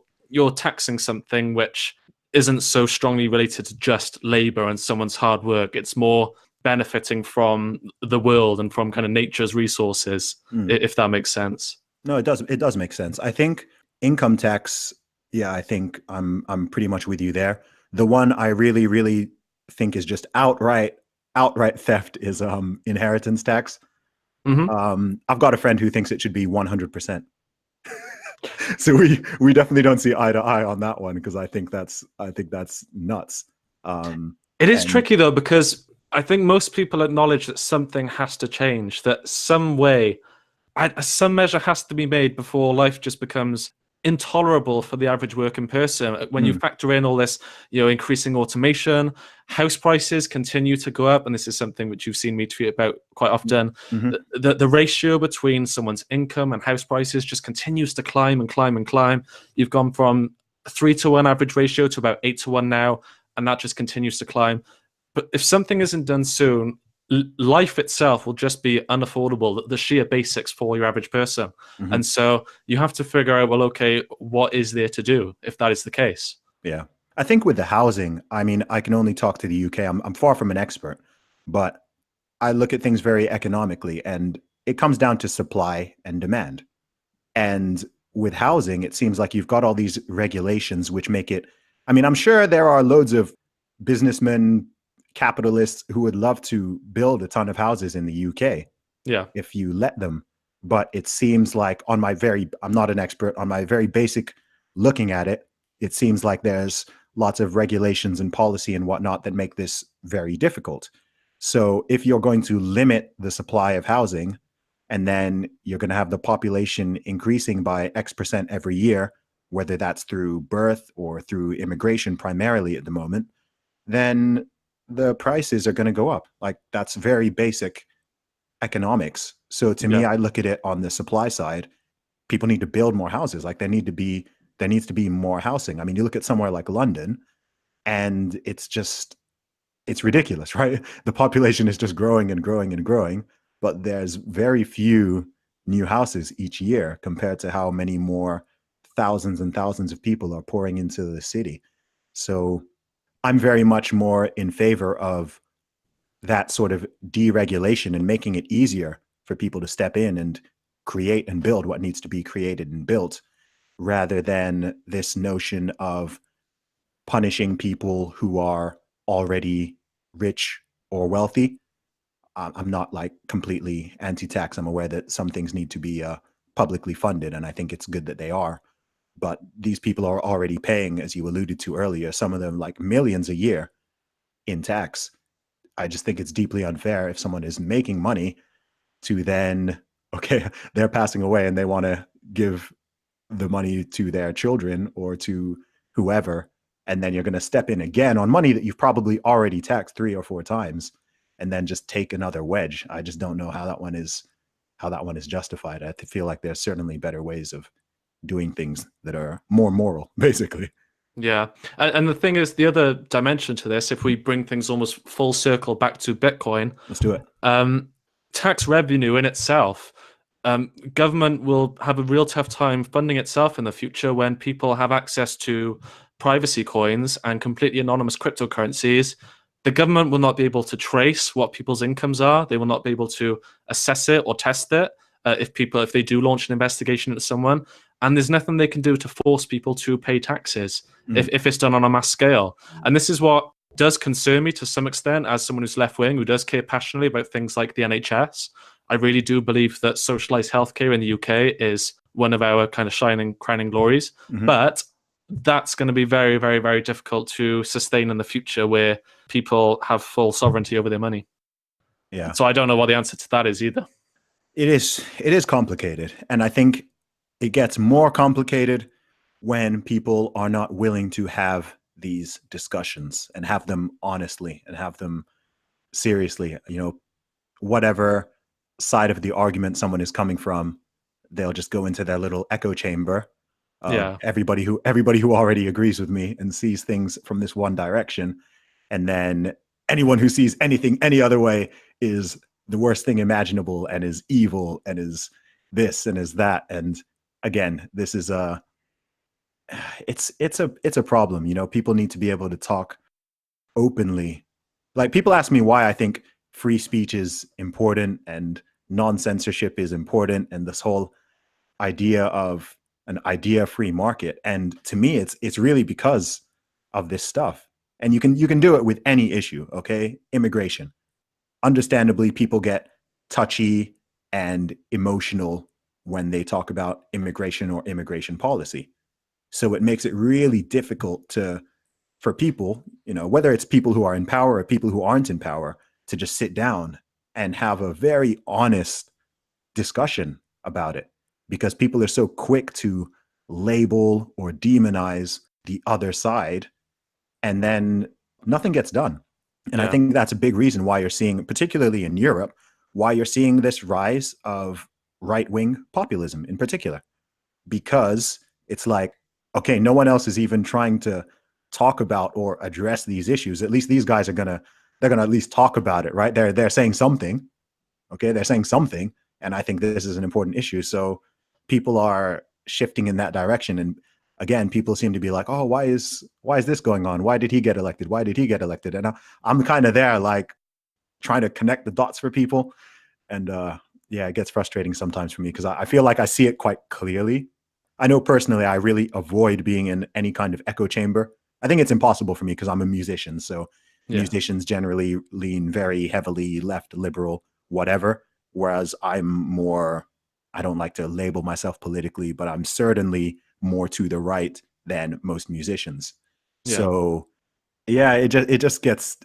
taxing something which isn't so strongly related to just labor and someone's hard work. It's more benefiting from the world and from kind of nature's resources, mm. if that makes sense. No, it does. It does make sense. I think income tax. Yeah, I think I'm pretty much with you there. The one I really, really think is just outright theft is inheritance tax. Hmm. I've got a friend who thinks it should be 100%. So we definitely don't see eye to eye on that one, because I think that's nuts. It is And tricky though, because I think most people acknowledge that something has to change, that some way, some measure has to be made before life just becomes intolerable for the average working person. When you mm, factor in all this, increasing automation, house prices continue to go up, and this is something which you've seen me tweet about quite often. mhm, The ratio between someone's income and house prices just continues to climb and climb and climb. You've gone from 3-to-1 average ratio to about 8-to-1 now, and that just continues to climb. But if something isn't done soon, life itself will just be unaffordable, the sheer basics for your average person. mhm. And so you have to figure out, well, okay, what is there to do if that is the case? Yeah. I think with the housing, I mean, I can only talk to the UK. I'm far from an expert, but I look at things very economically, and it comes down to supply and demand. And with housing, it seems like you've got all these regulations which make it, I mean, I'm sure there are loads of businessmen, capitalists who would love to build a ton of houses in the UK Yeah. if you let them. But it seems like, I'm not an expert, on my very basic looking at it, it seems like there's lots of regulations and policy and whatnot that make this very difficult. So if you're going to limit the supply of housing, and then you're going to have the population increasing by X% every year, whether that's through birth or through immigration primarily at the moment, then the prices are going to go up. Like, that's very basic economics. So to me, Yeah. I look at it on the supply side. People need to build more houses. Like, there needs to be more housing. I mean, you look at somewhere like London, and it's ridiculous, right? The population is just growing and growing and growing, but there's very few new houses each year compared to how many more thousands and thousands of people are pouring into the city. So I'm very much more in favor of that sort of deregulation and making it easier for people to step in and create and build what needs to be created and built, rather than this notion of punishing people who are already rich or wealthy. I'm not like completely anti-tax. I'm aware that some things need to be publicly funded, and I think it's good that they are. But these people are already paying, as you alluded to earlier, some of them like millions a year in tax. I just think it's deeply unfair if someone is making money to then, okay, they're passing away and they want to give the money to their children or to whoever, and then you're going to step in again on money that you've probably already taxed 3 or 4 times, and then just take another wedge. I just don't know how that one is justified. I feel like there's certainly better ways of doing things that are more moral, basically. Yeah. And the thing is, the other dimension to this, if we bring things almost full circle back to Bitcoin, Let's do it. Tax revenue in itself, government will have a real tough time funding itself in the future when people have access to privacy coins and completely anonymous cryptocurrencies. The government will not be able to trace what people's incomes are. They will not be able to assess it or test it if they do launch an investigation into someone. And there's nothing they can do to force people to pay taxes if it's done on a mass scale. And this is what does concern me to some extent as someone who's left wing, who does care passionately about things like the NHS. I really do believe that socialized healthcare in the UK is one of our kind of crowning glories. But that's going to be very, very, very difficult to sustain in the future where people have full sovereignty over their money. Yeah. So I don't know what the answer to that is either. It is complicated. And I think it gets more complicated when people are not willing to have these discussions and have them honestly and have them seriously. You know, whatever side of the argument someone is coming from, they'll just go into their little echo chamber. Everybody who already agrees with me and sees things from this one direction, and then anyone who sees anything any other way is the worst thing imaginable and is evil and is this and is that. And again, this is it's a problem. You know, people need to be able to talk openly. Like, people ask me why I think free speech is important and non-censorship is important, and this whole idea of an idea-free market. And to me, it's really because of this stuff. And you can do it with any issue. Okay, immigration. Understandably, people get touchy and emotional when they talk about immigration or immigration policy. So it makes it really difficult for people, you know, whether it's people who are in power or people who aren't in power, to just sit down and have a very honest discussion about it, because people are so quick to label or demonize the other side, and then nothing gets done. And I think that's a big reason why you're seeing, particularly in Europe, why you're seeing this rise of right-wing populism in particular, because it's like, okay, no one else is even trying to talk about or address these issues. At least these guys they're gonna at least talk about it, right? They're saying something. Okay, they're saying something, and I think this is an important issue. So people are shifting in that direction. And again, people seem to be like, oh, why is this going on? Why did he get elected? Why did he get elected? And I'm kind of there, like, trying to connect the dots for people. And yeah, it gets frustrating sometimes for me, because I feel like I see it quite clearly. I know personally I really avoid being in any kind of echo chamber. I think it's impossible for me because I'm a musician. So musicians generally lean very heavily left, liberal, whatever. Whereas I don't like to label myself politically, but I'm certainly more to the right than most musicians. So yeah, it just gets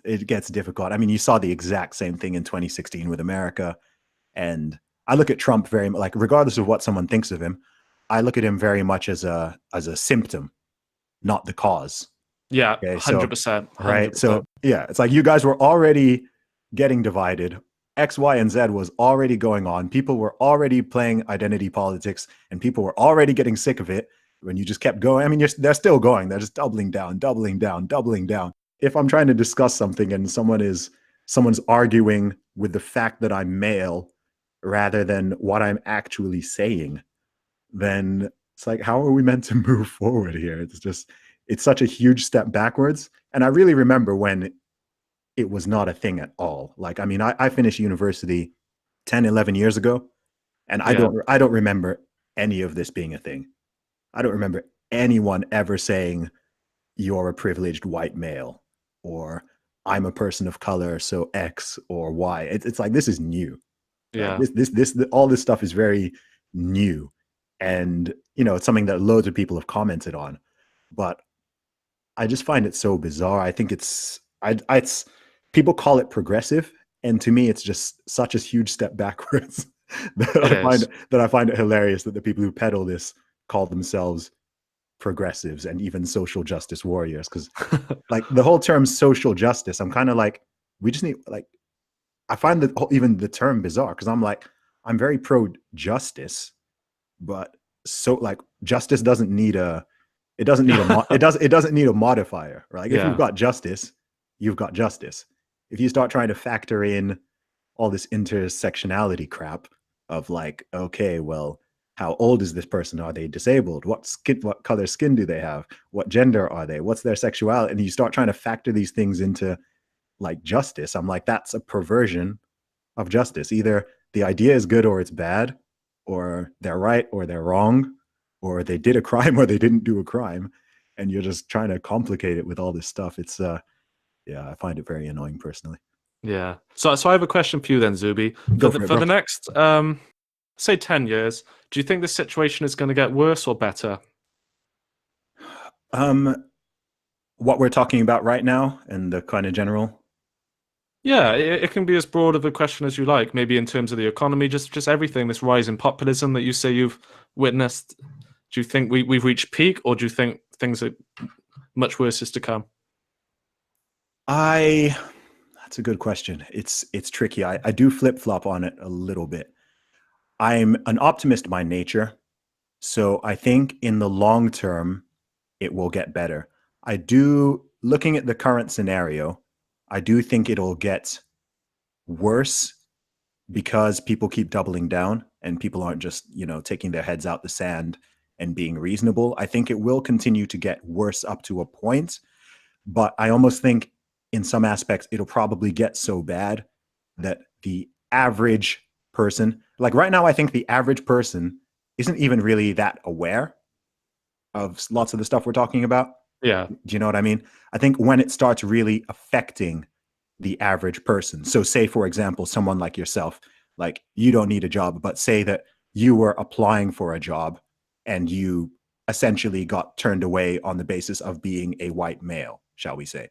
difficult. I mean, you saw the exact same thing in 2016 with America. And I look at Trump very much, like, regardless of what someone thinks of him, I look at him very much as a symptom, not the cause. Yeah, okay, 100%. Right. So yeah, it's like you guys were already getting divided. X, Y, and Z was already going on. People were already playing identity politics, and people were already getting sick of it. When you just kept going, I mean, they're still going. They're just doubling down, doubling down, doubling down. If I'm trying to discuss something and someone's arguing with the fact that I'm male rather than what I'm actually saying, then it's like, how are we meant to move forward here? It's such a huge step backwards. And I really remember when it was not a thing at all. Like, I mean, I finished university 10, 11 years ago, and I don't remember any of this being a thing. I don't remember anyone ever saying, you're a privileged white male, or I'm a person of color, so X or Y. It's like, this is new. Like Yeah. all this stuff is very new, and it's something that loads of people have commented on. But I just find it so bizarre. I think it's people call it progressive, and to me, it's just such a huge step backwards It is. that I find it hilarious that the people who peddle this call themselves progressives and even social justice warriors. Because like the whole term social justice, I'm kind of like, we just need like, I find that even the term bizarre, because I'm like, I'm very pro justice, but so like justice doesn't need a it doesn't need a modifier, right? If you've Yeah. got justice, you've got justice. If you start trying to factor in all this intersectionality crap of like, okay, well, how old is this person? Are they disabled? What color skin do they have? What gender are they? What's their sexuality? And you start trying to factor these things into like justice. I'm like, that's a perversion of justice. Either the idea is good or it's bad, or they're right or they're wrong, or they did a crime or they didn't do a crime. And you're just trying to complicate it with all this stuff. It's yeah, I find it very annoying personally. Yeah. So I have a question for you then, Zuby. Go for it, For bro. the next say 10 years, do you think the situation is going to get worse or better? Um, what we're talking about right now and the kind of general. Yeah, it can be as broad of a question as you like, maybe in terms of the economy, just everything, this rise in populism that you say you've witnessed. Do you think we've reached peak, or do you think things are much worse is to come? I That's a good question. It's tricky. I do flip flop on it a little bit. I'm an optimist by nature, so I think in the long term it will get better. I do, looking at the current scenario, I do think it'll get worse because people keep doubling down and people aren't just, taking their heads out the sand and being reasonable. I think it will continue to get worse up to a point, but I almost think in some aspects it'll probably get so bad that the average person, like right now, I think the average person isn't even really that aware of lots of the stuff we're talking about. Yeah. Do you know what I mean? I think when it starts really affecting the average person. So, say, for example, someone like yourself, like you don't need a job, but say that you were applying for a job and you essentially got turned away on the basis of being a white male, shall we say?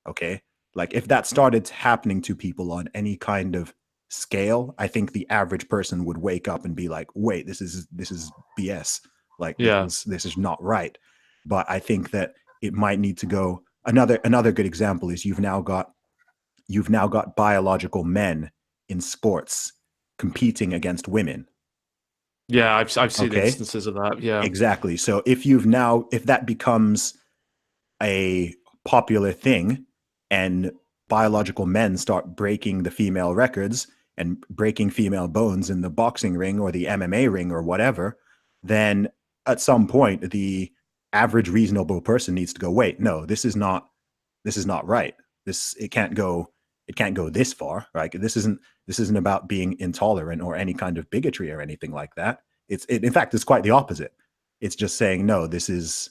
Okay. Like if that started happening to people on any kind of scale, I think the average person would wake up and be like, wait, this is BS. Like Yeah. this is not right. But I think that it might need to go another good example is you've now got biological men in sports competing against women. Yeah, I've seen Okay. instances of that. Yeah. Exactly. So if that becomes a popular thing and biological men start breaking the female records and breaking female bones in the boxing ring or the MMA ring or whatever, then at some point the average reasonable person needs to go, wait, no, this is not right. It can't go this far, right? This isn't about being intolerant or any kind of bigotry or anything like that. In fact, it's quite the opposite. It's just saying, no, this is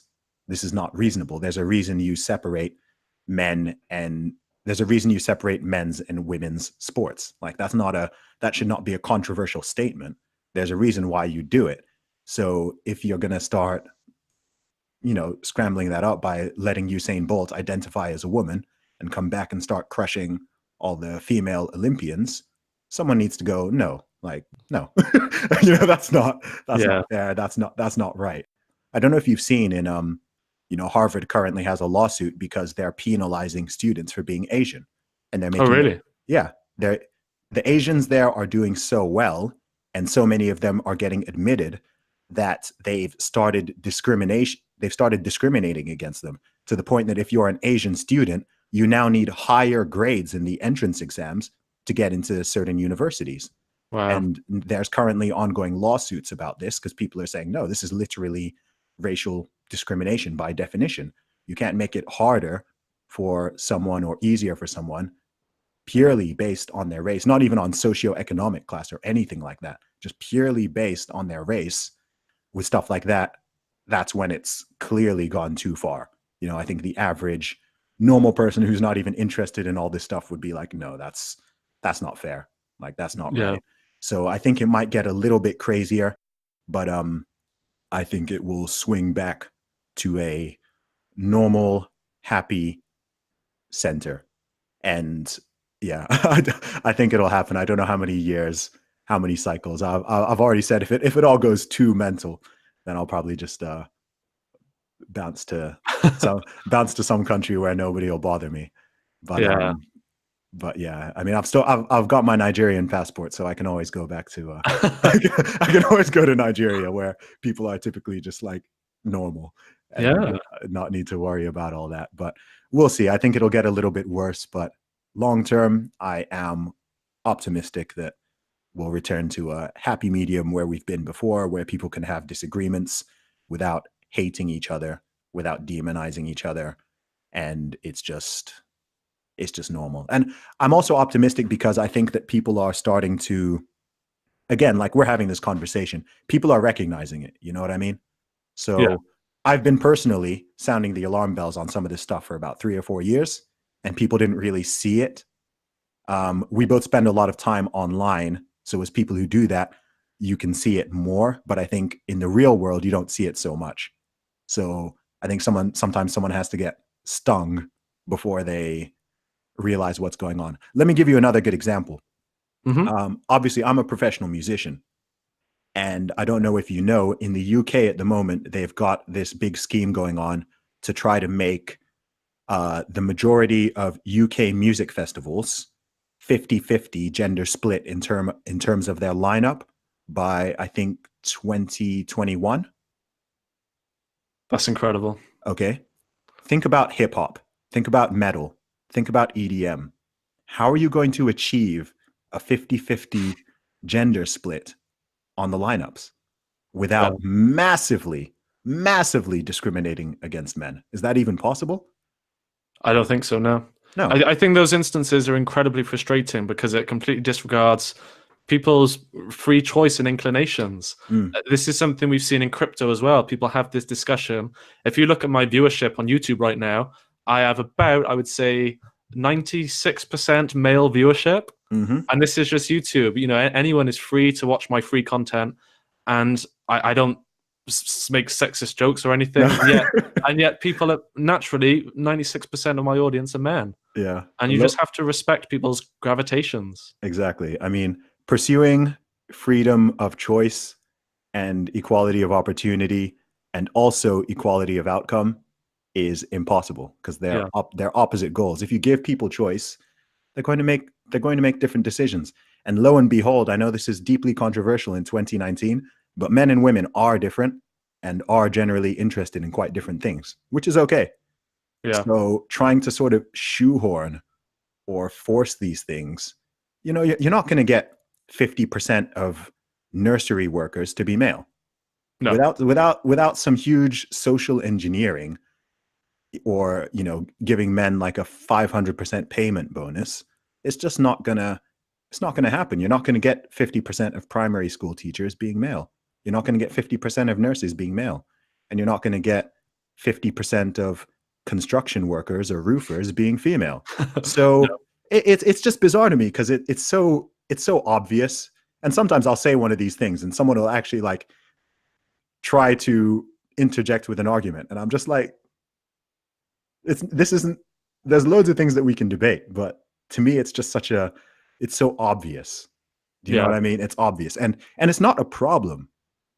not reasonable. There's a reason you separate men and there's a reason you separate men's and women's sports. Like that should not be a controversial statement. There's a reason why you do it. So if you're going to start, scrambling that up by letting Usain Bolt identify as a woman and come back and start crushing all the female Olympians, someone needs to go, no, like, no, that's not Yeah. fair. That's not right. I don't know if you've seen Harvard currently has a lawsuit because they're penalizing students for being Asian, and they're Oh, making it, really? yeah, the Asians there are doing so well, and so many of them are getting admitted that they've started discriminating against them to the point that if you're an Asian student, you now need higher grades in the entrance exams to get into certain universities. Wow. And there's currently ongoing lawsuits about this because people are saying, no, this is literally racial discrimination by definition. You can't make it harder for someone or easier for someone purely based on their race, not even on socioeconomic class or anything like that, just purely based on their race. With stuff like that, that's when it's clearly gone too far. I think the average normal person who's not even interested in all this stuff would be like, no, that's not fair. Like that's not Yeah. right. So I think it might get a little bit crazier, but I think it will swing back to a normal, happy center. And yeah, I think it'll happen. I don't know how many years, how many cycles. I've already said if it all goes too mental, then I'll probably just bounce to bounce to some country where nobody will bother me. But Yeah. but yeah, I mean, I've got my Nigerian passport, so I can always go back to I can always go to Nigeria where people are typically just like normal and Yeah. not need to worry about all that. But we'll see. I think it'll get a little bit worse, but long term, I am optimistic that we'll return to a happy medium where we've been before, where people can have disagreements without hating each other, without demonizing each other, and it's just normal. And I'm also optimistic because I think that people are starting to, again, like we're having this conversation, people are recognizing it. You know what I mean? Yeah. So I've been personally sounding the alarm bells on some of this stuff for about 3 or 4 years, and people didn't really see it. We both spend a lot of time online. So as people who do that, you can see it more. But I think in the real world, you don't see it so much. So I think sometimes someone has to get stung before they realize what's going on. Let me give you another good example. Hmm. Obviously, I'm a professional musician. And I don't know if you know, in the UK at the moment, they've got this big scheme going on to try to make the majority of UK music festivals 50-50 gender split in terms of their lineup by, I think, 2021. That's incredible. Okay. Think about hip hop. Think about metal. Think about EDM. How are you going to achieve a 50-50 gender split on the lineups Yeah. without massively discriminating against men? Is that even possible? I don't think so, no. No. I think those instances are incredibly frustrating because it completely disregards people's free choice and inclinations. Mm. This is something we've seen in crypto as well. People have this discussion. If you look at my viewership on YouTube right now, I have about, I would say, 96% male viewership. Hmm. And this is just YouTube. You know, anyone is free to watch my free content. And I don't make sexist jokes or anything. No. And yet people are naturally 96% of my audience are men. Yeah. And you just have to respect people's gravitations. Exactly. I mean, pursuing freedom of choice and equality of opportunity and also equality of outcome is impossible because Yeah. they're opposite goals. If you give people choice, they're going to make different decisions. And lo and behold, I know this is deeply controversial in 2019, but men and women are different and are generally interested in quite different things, which is okay. Yeah. So trying to sort of shoehorn or force these things, you're not going to get 50% of nursery workers to be male No. without some huge social engineering or giving men like a 500% payment bonus. It's not gonna happen. You're not going to get 50% of primary school teachers being male. You're not going to get 50% of nurses being male, and you're not going to get 50% of construction workers or roofers being female. So No. it's just bizarre to me because it's so obvious. And sometimes I'll say one of these things, and someone will actually like try to interject with an argument, and I'm just like, this isn't. There's loads of things that we can debate, but to me, it's just it's so obvious. Do you know what Yeah. I mean? It's obvious, and it's not a problem.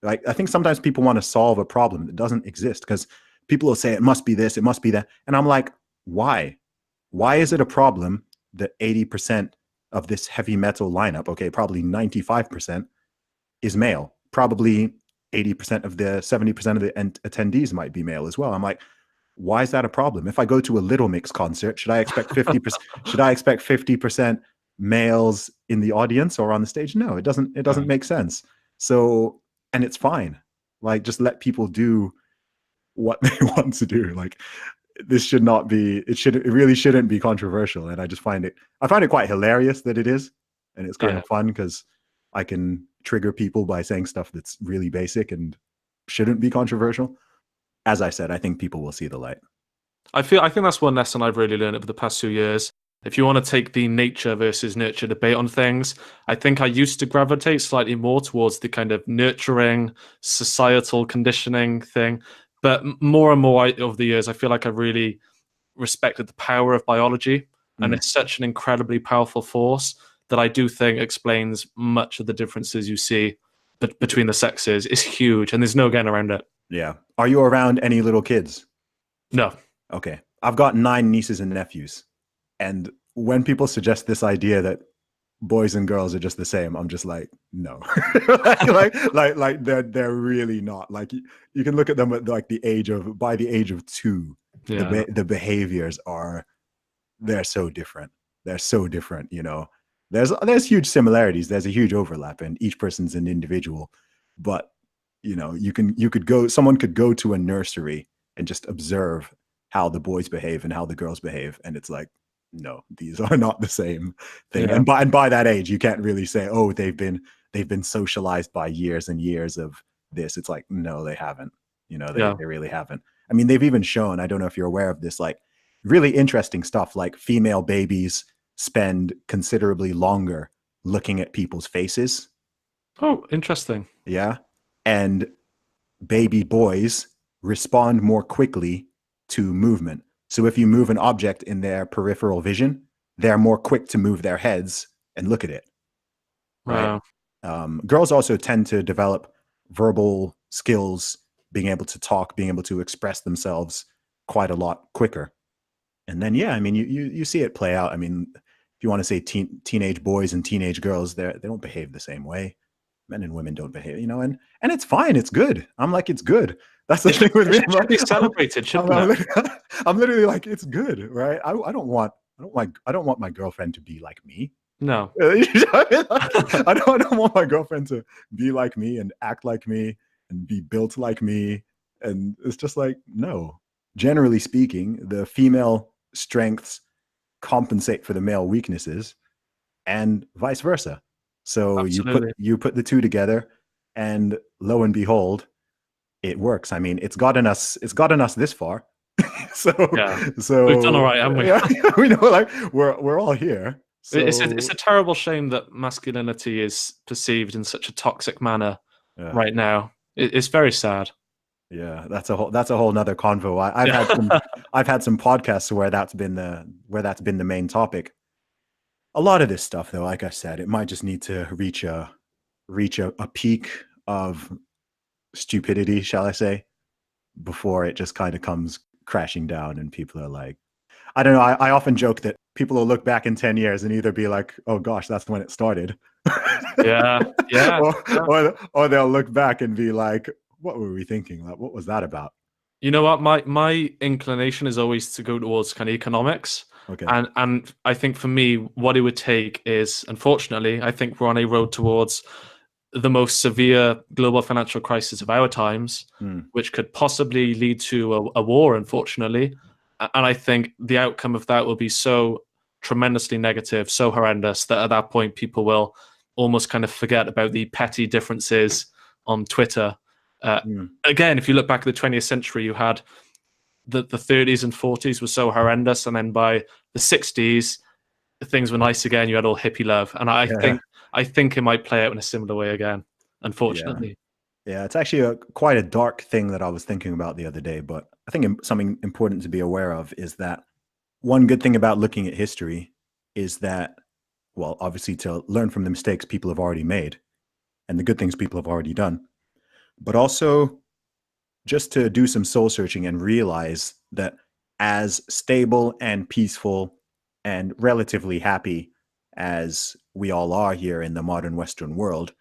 Like I think sometimes people want to solve a problem that doesn't exist because people will say it must be this, it must be that, and I'm like, why? Why is it a problem that 80% of this heavy metal lineup, okay, probably 95% is male, probably 80% of the 70% of the attendees might be male as well. I'm like, why is that a problem? If I go to a Little Mix concert, should I expect 50%? Should I expect 50% males in the audience or on the stage? No, it doesn't. It doesn't make sense. So, and it's fine. Like, just let people do what they want to do. Like, this should not be. It really shouldn't be controversial. And I just find it. I find it quite hilarious that it is, and it's kind Yeah. of fun because I can trigger people by saying stuff that's really basic and shouldn't be controversial. As I said, I think people will see the light. I think that's one lesson I've really learned over the past 2 years. If you want to take the nature versus nurture debate on things, I think I used to gravitate slightly more towards the kind of nurturing societal conditioning thing. But more and more over the years, I feel like I've really respected the power of biology, and Mm. it's such an incredibly powerful force that I do think explains much of the differences you see between the sexes. It's huge, and there's no getting around it. Yeah. Are you around any little kids? No. Okay. I've got 9 nieces and nephews. And when people suggest this idea that boys and girls are just the same, I'm just like, no. like they're really not. Like you can look at them at like by the age of 2, Yeah. the behaviors they're so different. They're so different, There's huge similarities. There's a huge overlap, and each person's an individual. But someone could go to a nursery and just observe how the boys behave and how the girls behave, and it's like, no, these are not the same thing. Yeah. And by that age, you can't really say, oh, they've been socialized by years and years of this. It's like, no, they haven't. Yeah. They really haven't. I mean, they've even shown, I don't know if you're aware of this, like really interesting stuff, like female babies spend considerably longer looking at people's faces. Oh, interesting. Yeah. And baby boys respond more quickly to movement. So if you move an object in their peripheral vision, they're more quick to move their heads and look at it. Right. Wow. Girls also tend to develop verbal skills, being able to talk, being able to express themselves quite a lot quicker. And then, yeah, I mean, you see it play out. I mean, if you want to say teenage boys and teenage girls, they don't behave the same way. Men and women don't behave, and it's fine. It's good. I'm like, it's good. That's the thing with me. It should be celebrated, shouldn't it? I'm literally like, it's good, right? I don't want my girlfriend to be like me. No. I don't want my girlfriend to be like me and act like me and be built like me. And it's just like, no. Generally speaking, the female strengths compensate for the male weaknesses, and vice versa. So Absolutely. you put the two together, and lo and behold, it works. I mean, it's gotten us this far. so we've done all right, haven't we? Yeah, we know, like we're all here. So, it's a terrible shame that masculinity is perceived in such a toxic manner right now. It's very sad. Yeah, that's a whole nother convo. I've had some podcasts where that's been the main topic. A lot of this stuff, though, like I said, it might just need to reach a peak of stupidity, shall I say, before it just kind of comes crashing down, and people are like, I don't know. I often joke that people will look back in 10 years and either be like, oh gosh, that's when it started. Yeah. Or they'll look back and be like, what were we thinking? Like, what was that about? You know what? My inclination is always to go towards kind of economics. Okay. And I think for me, what it would take is, unfortunately, I think we're on a road towards the most severe global financial crisis of our times, which could possibly lead to a war, unfortunately. And I think the outcome of that will be so tremendously negative, so horrendous, that at that point, people will almost kind of forget about the petty differences on Twitter. Again, if you look back at the 20th century, you had the 30s and 40s were so horrendous, and then by the 60s, things were nice again. You had all hippie love, and I think it might play out in a similar way again, unfortunately. Yeah, it's actually quite a dark thing that I was thinking about the other day, but I think something important to be aware of is that one good thing about looking at history is that, well, obviously to learn from the mistakes people have already made and the good things people have already done, but also just to do some soul searching and realize that as stable and peaceful and relatively happy as we all are here in the modern Western world,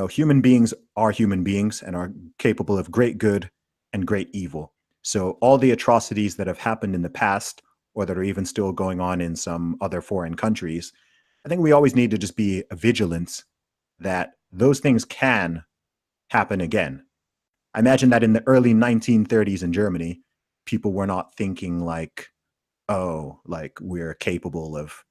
human beings are human beings and are capable of great good and great evil. So all the atrocities that have happened in the past, or that are even still going on in some other foreign countries, I think we always need to just be vigilant that those things can happen again. I imagine that in the early 1930s in Germany, people were not thinking like, oh, like we're capable of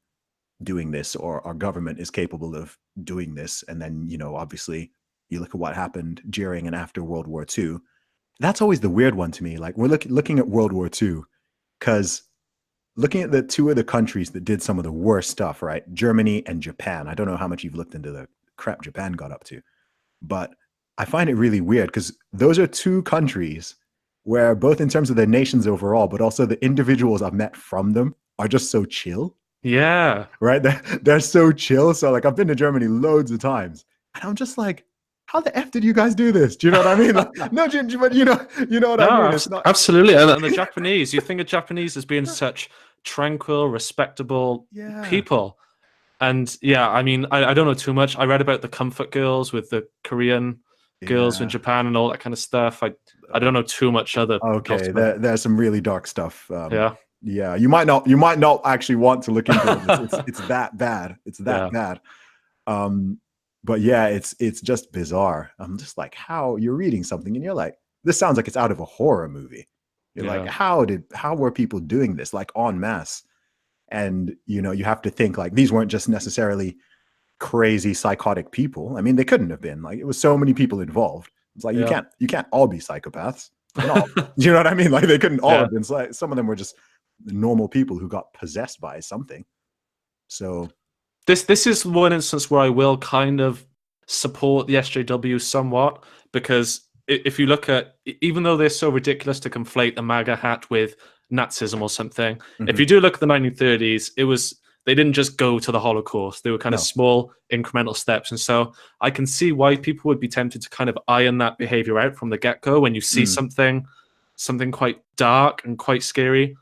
doing this, or our government is capable of doing this. And then, obviously you look at what happened during and after World War II. That's always the weird one to me. Like we're looking at World War II, because looking at the two of the countries that did some of the worst stuff, right? Germany and Japan. I don't know how much you've looked into the crap Japan got up to, but I find it really weird because those are two countries where both in terms of their nations overall, but also the individuals I've met from them are just so chill, Yeah. right? They're so chill. So like I've been to Germany loads of times and I'm just like, how the F did you guys do this? Do you know what I mean? Like, no, but you know what I No, mean? It's not. absolutely. And the Japanese, you think of Japanese as being such tranquil, respectable Yeah. people. And yeah, I mean, I don't know too much. I read about the comfort girls with the Korean girls in Yeah. Japan and all that kind of stuff. I don't know too much other Okay. gossip. There's some really dark stuff. Yeah, Yeah. You might not actually want to look into it. It's that bad. It's that yeah, bad. Um, but yeah, it's just bizarre. I'm just like, how you're reading something and you're like, this sounds like it's out of a horror movie. You're like, yeah, how were people doing this like en masse? And you have to think like these weren't just necessarily crazy psychotic people. I mean, they couldn't have been. Like it was so many people involved. It's like yeah. you can't all be psychopaths. They're not. You know what I mean? Like they couldn't all Yeah. have been. Like some of them were just normal people who got possessed by something. So This is one instance where I will kind of support the SJW somewhat, because if you look at, even though they're so ridiculous to conflate the MAGA hat with Nazism or something, if you do look at the 1930s, they didn't just go to the Holocaust. They were kind of No. small incremental steps. And so I can see why people would be tempted to kind of iron that behavior out from the get-go when you see something quite dark and quite scary.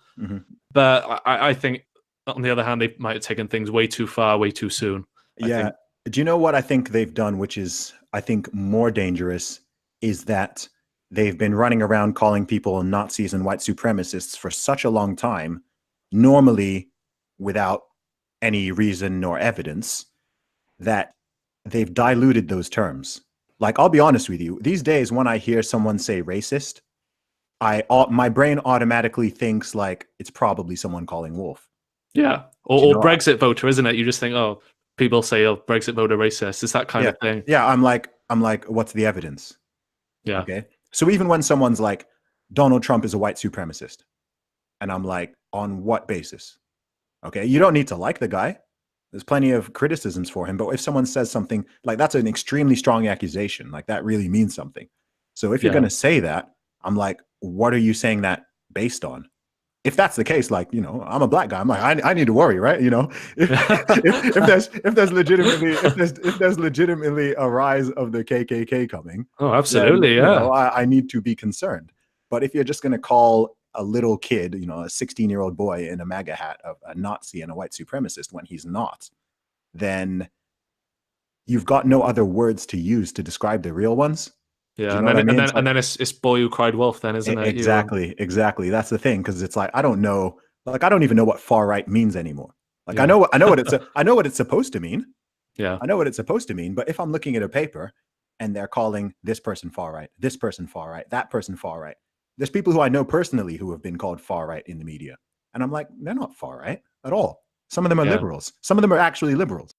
But I think, on the other hand, they might have taken things way too far, way too soon. Yeah. Do you know what I think they've done, which is, I think, more dangerous, is that they've been running around calling people Nazis and white supremacists for such a long time, normally without any reason nor evidence, that they've diluted those terms. Like, I'll be honest with you, these days when I hear someone say racist, my brain automatically thinks like it's probably someone calling wolf. Yeah. Or Brexit voter, isn't it? You just think, oh, people say, oh, Brexit voter racist. It's that kind of thing. Yeah, I'm like, what's the evidence? Yeah. Okay. So even when someone's like, Donald Trump is a white supremacist, and I'm like, on what basis? Okay, you don't need to like the guy. There's plenty of criticisms for him, but if someone says something like that's an extremely strong accusation, like that really means something. So if you're going to say that, I'm like, what are you saying that based on? If that's the case, like, I'm a black guy. I'm like, I need to worry, right? If there's legitimately a rise of the KKK coming, oh, absolutely, then, yeah. I need to be concerned. But if you're just going to call a little kid, a 16-year-old boy in a MAGA hat, a Nazi and a white supremacist when he's not, then you've got no other words to use to describe the real ones. Yeah, and then it's boy who cried wolf, then, isn't it? Exactly. That's the thing, because it's like I don't know, like I don't even know what far right means anymore. Like I know what it's supposed to mean. Yeah, I know what it's supposed to mean. But if I'm looking at a paper and they're calling this person far right, this person far right, that person far right, there's people who I know personally who have been called far right in the media, and I'm like, they're not far right at all. Some of them are liberals. Some of them are actually liberals.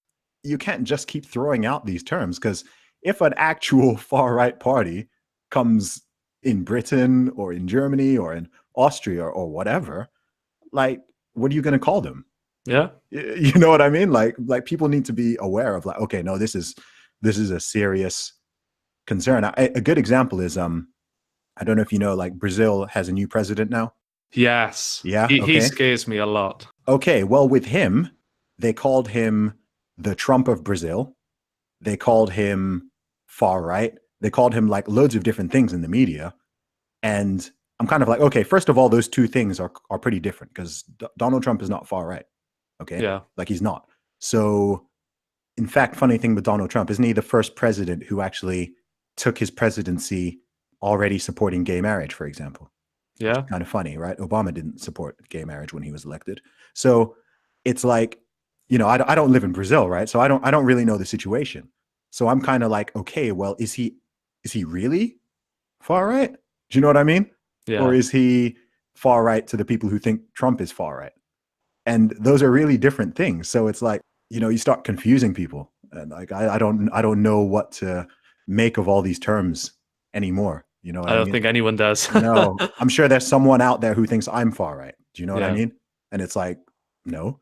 You can't just keep throwing out these terms, because if an actual far right party comes in Britain or in Germany or in Austria or whatever, like, what are you going to call them? Yeah. You know what I mean? Like people need to be aware of like, okay, no, this is a serious concern. A good example is, I don't know if you know, like Brazil has a new president now. Yes. Yeah. He scares me a lot. Okay. Well, with him, they called him the Trump of Brazil. They called him far right. They called him like loads of different things in the media. And I'm kind of like, okay, first of all, those two things are pretty different, because Donald Trump is not far right. Okay. Yeah. Like he's not. So in fact, funny thing with Donald Trump, isn't he the first president who actually took his presidency already supporting gay marriage, for example? Yeah. Kind of funny, right? Obama didn't support gay marriage when he was elected. So it's like, I don't live in Brazil, right? So I don't really know the situation. So I'm kind of like, okay, well, is he really far right? Do you know what I mean? Yeah. Or is he far right to the people who think Trump is far right? And those are really different things. So it's like, you start confusing people, and like I don't know what to make of all these terms anymore. You know what I mean? don't think anyone does. No, I'm sure there's someone out there who thinks I'm far right. Do you know what I Yeah. mean? And it's like, no.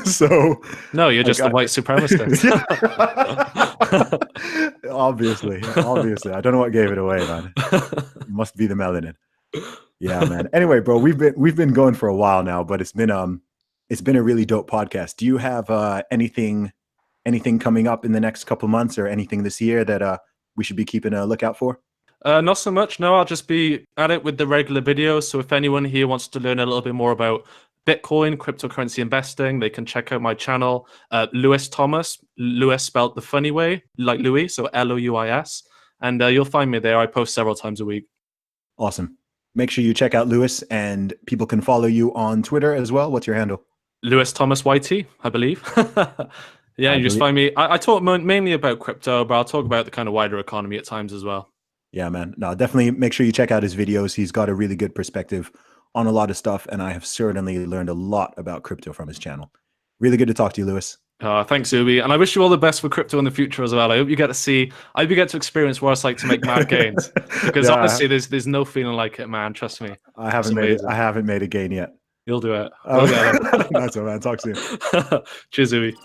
So No, you're I just a got white supremacist. obviously. I don't know what gave it away, man. It must be the melanin. Yeah, man. Anyway, bro, we've been going for a while now, but it's been a really dope podcast. Do you have anything coming up in the next couple months or anything this year that we should be keeping a lookout for? Not so much. No, I'll just be at it with the regular videos. So if anyone here wants to learn a little bit more about Bitcoin, cryptocurrency investing, they can check out my channel, Lewis Thomas, Lewis spelled the funny way, like Louis, so Louis. And you'll find me there. I post several times a week. Awesome. Make sure you check out Lewis, and people can follow you on Twitter as well. What's your handle? Lewis Thomas YT, I believe. Yeah, you just find me. I talk mainly about crypto, but I'll talk about the kind of wider economy at times as well. Yeah, man. No, definitely make sure you check out his videos. He's got a really good perspective on a lot of stuff, and I have certainly learned a lot about crypto from his channel. Really good to talk to you, Lewis. Thanks, Zuby, and I wish you all the best for crypto in the future as well. I hope you get to experience what it's like to make mad gains, because honestly, there's no feeling like it, man. Trust me. I haven't made a gain yet. You'll do it. That's all, man. Talk soon. Cheers, Zuby.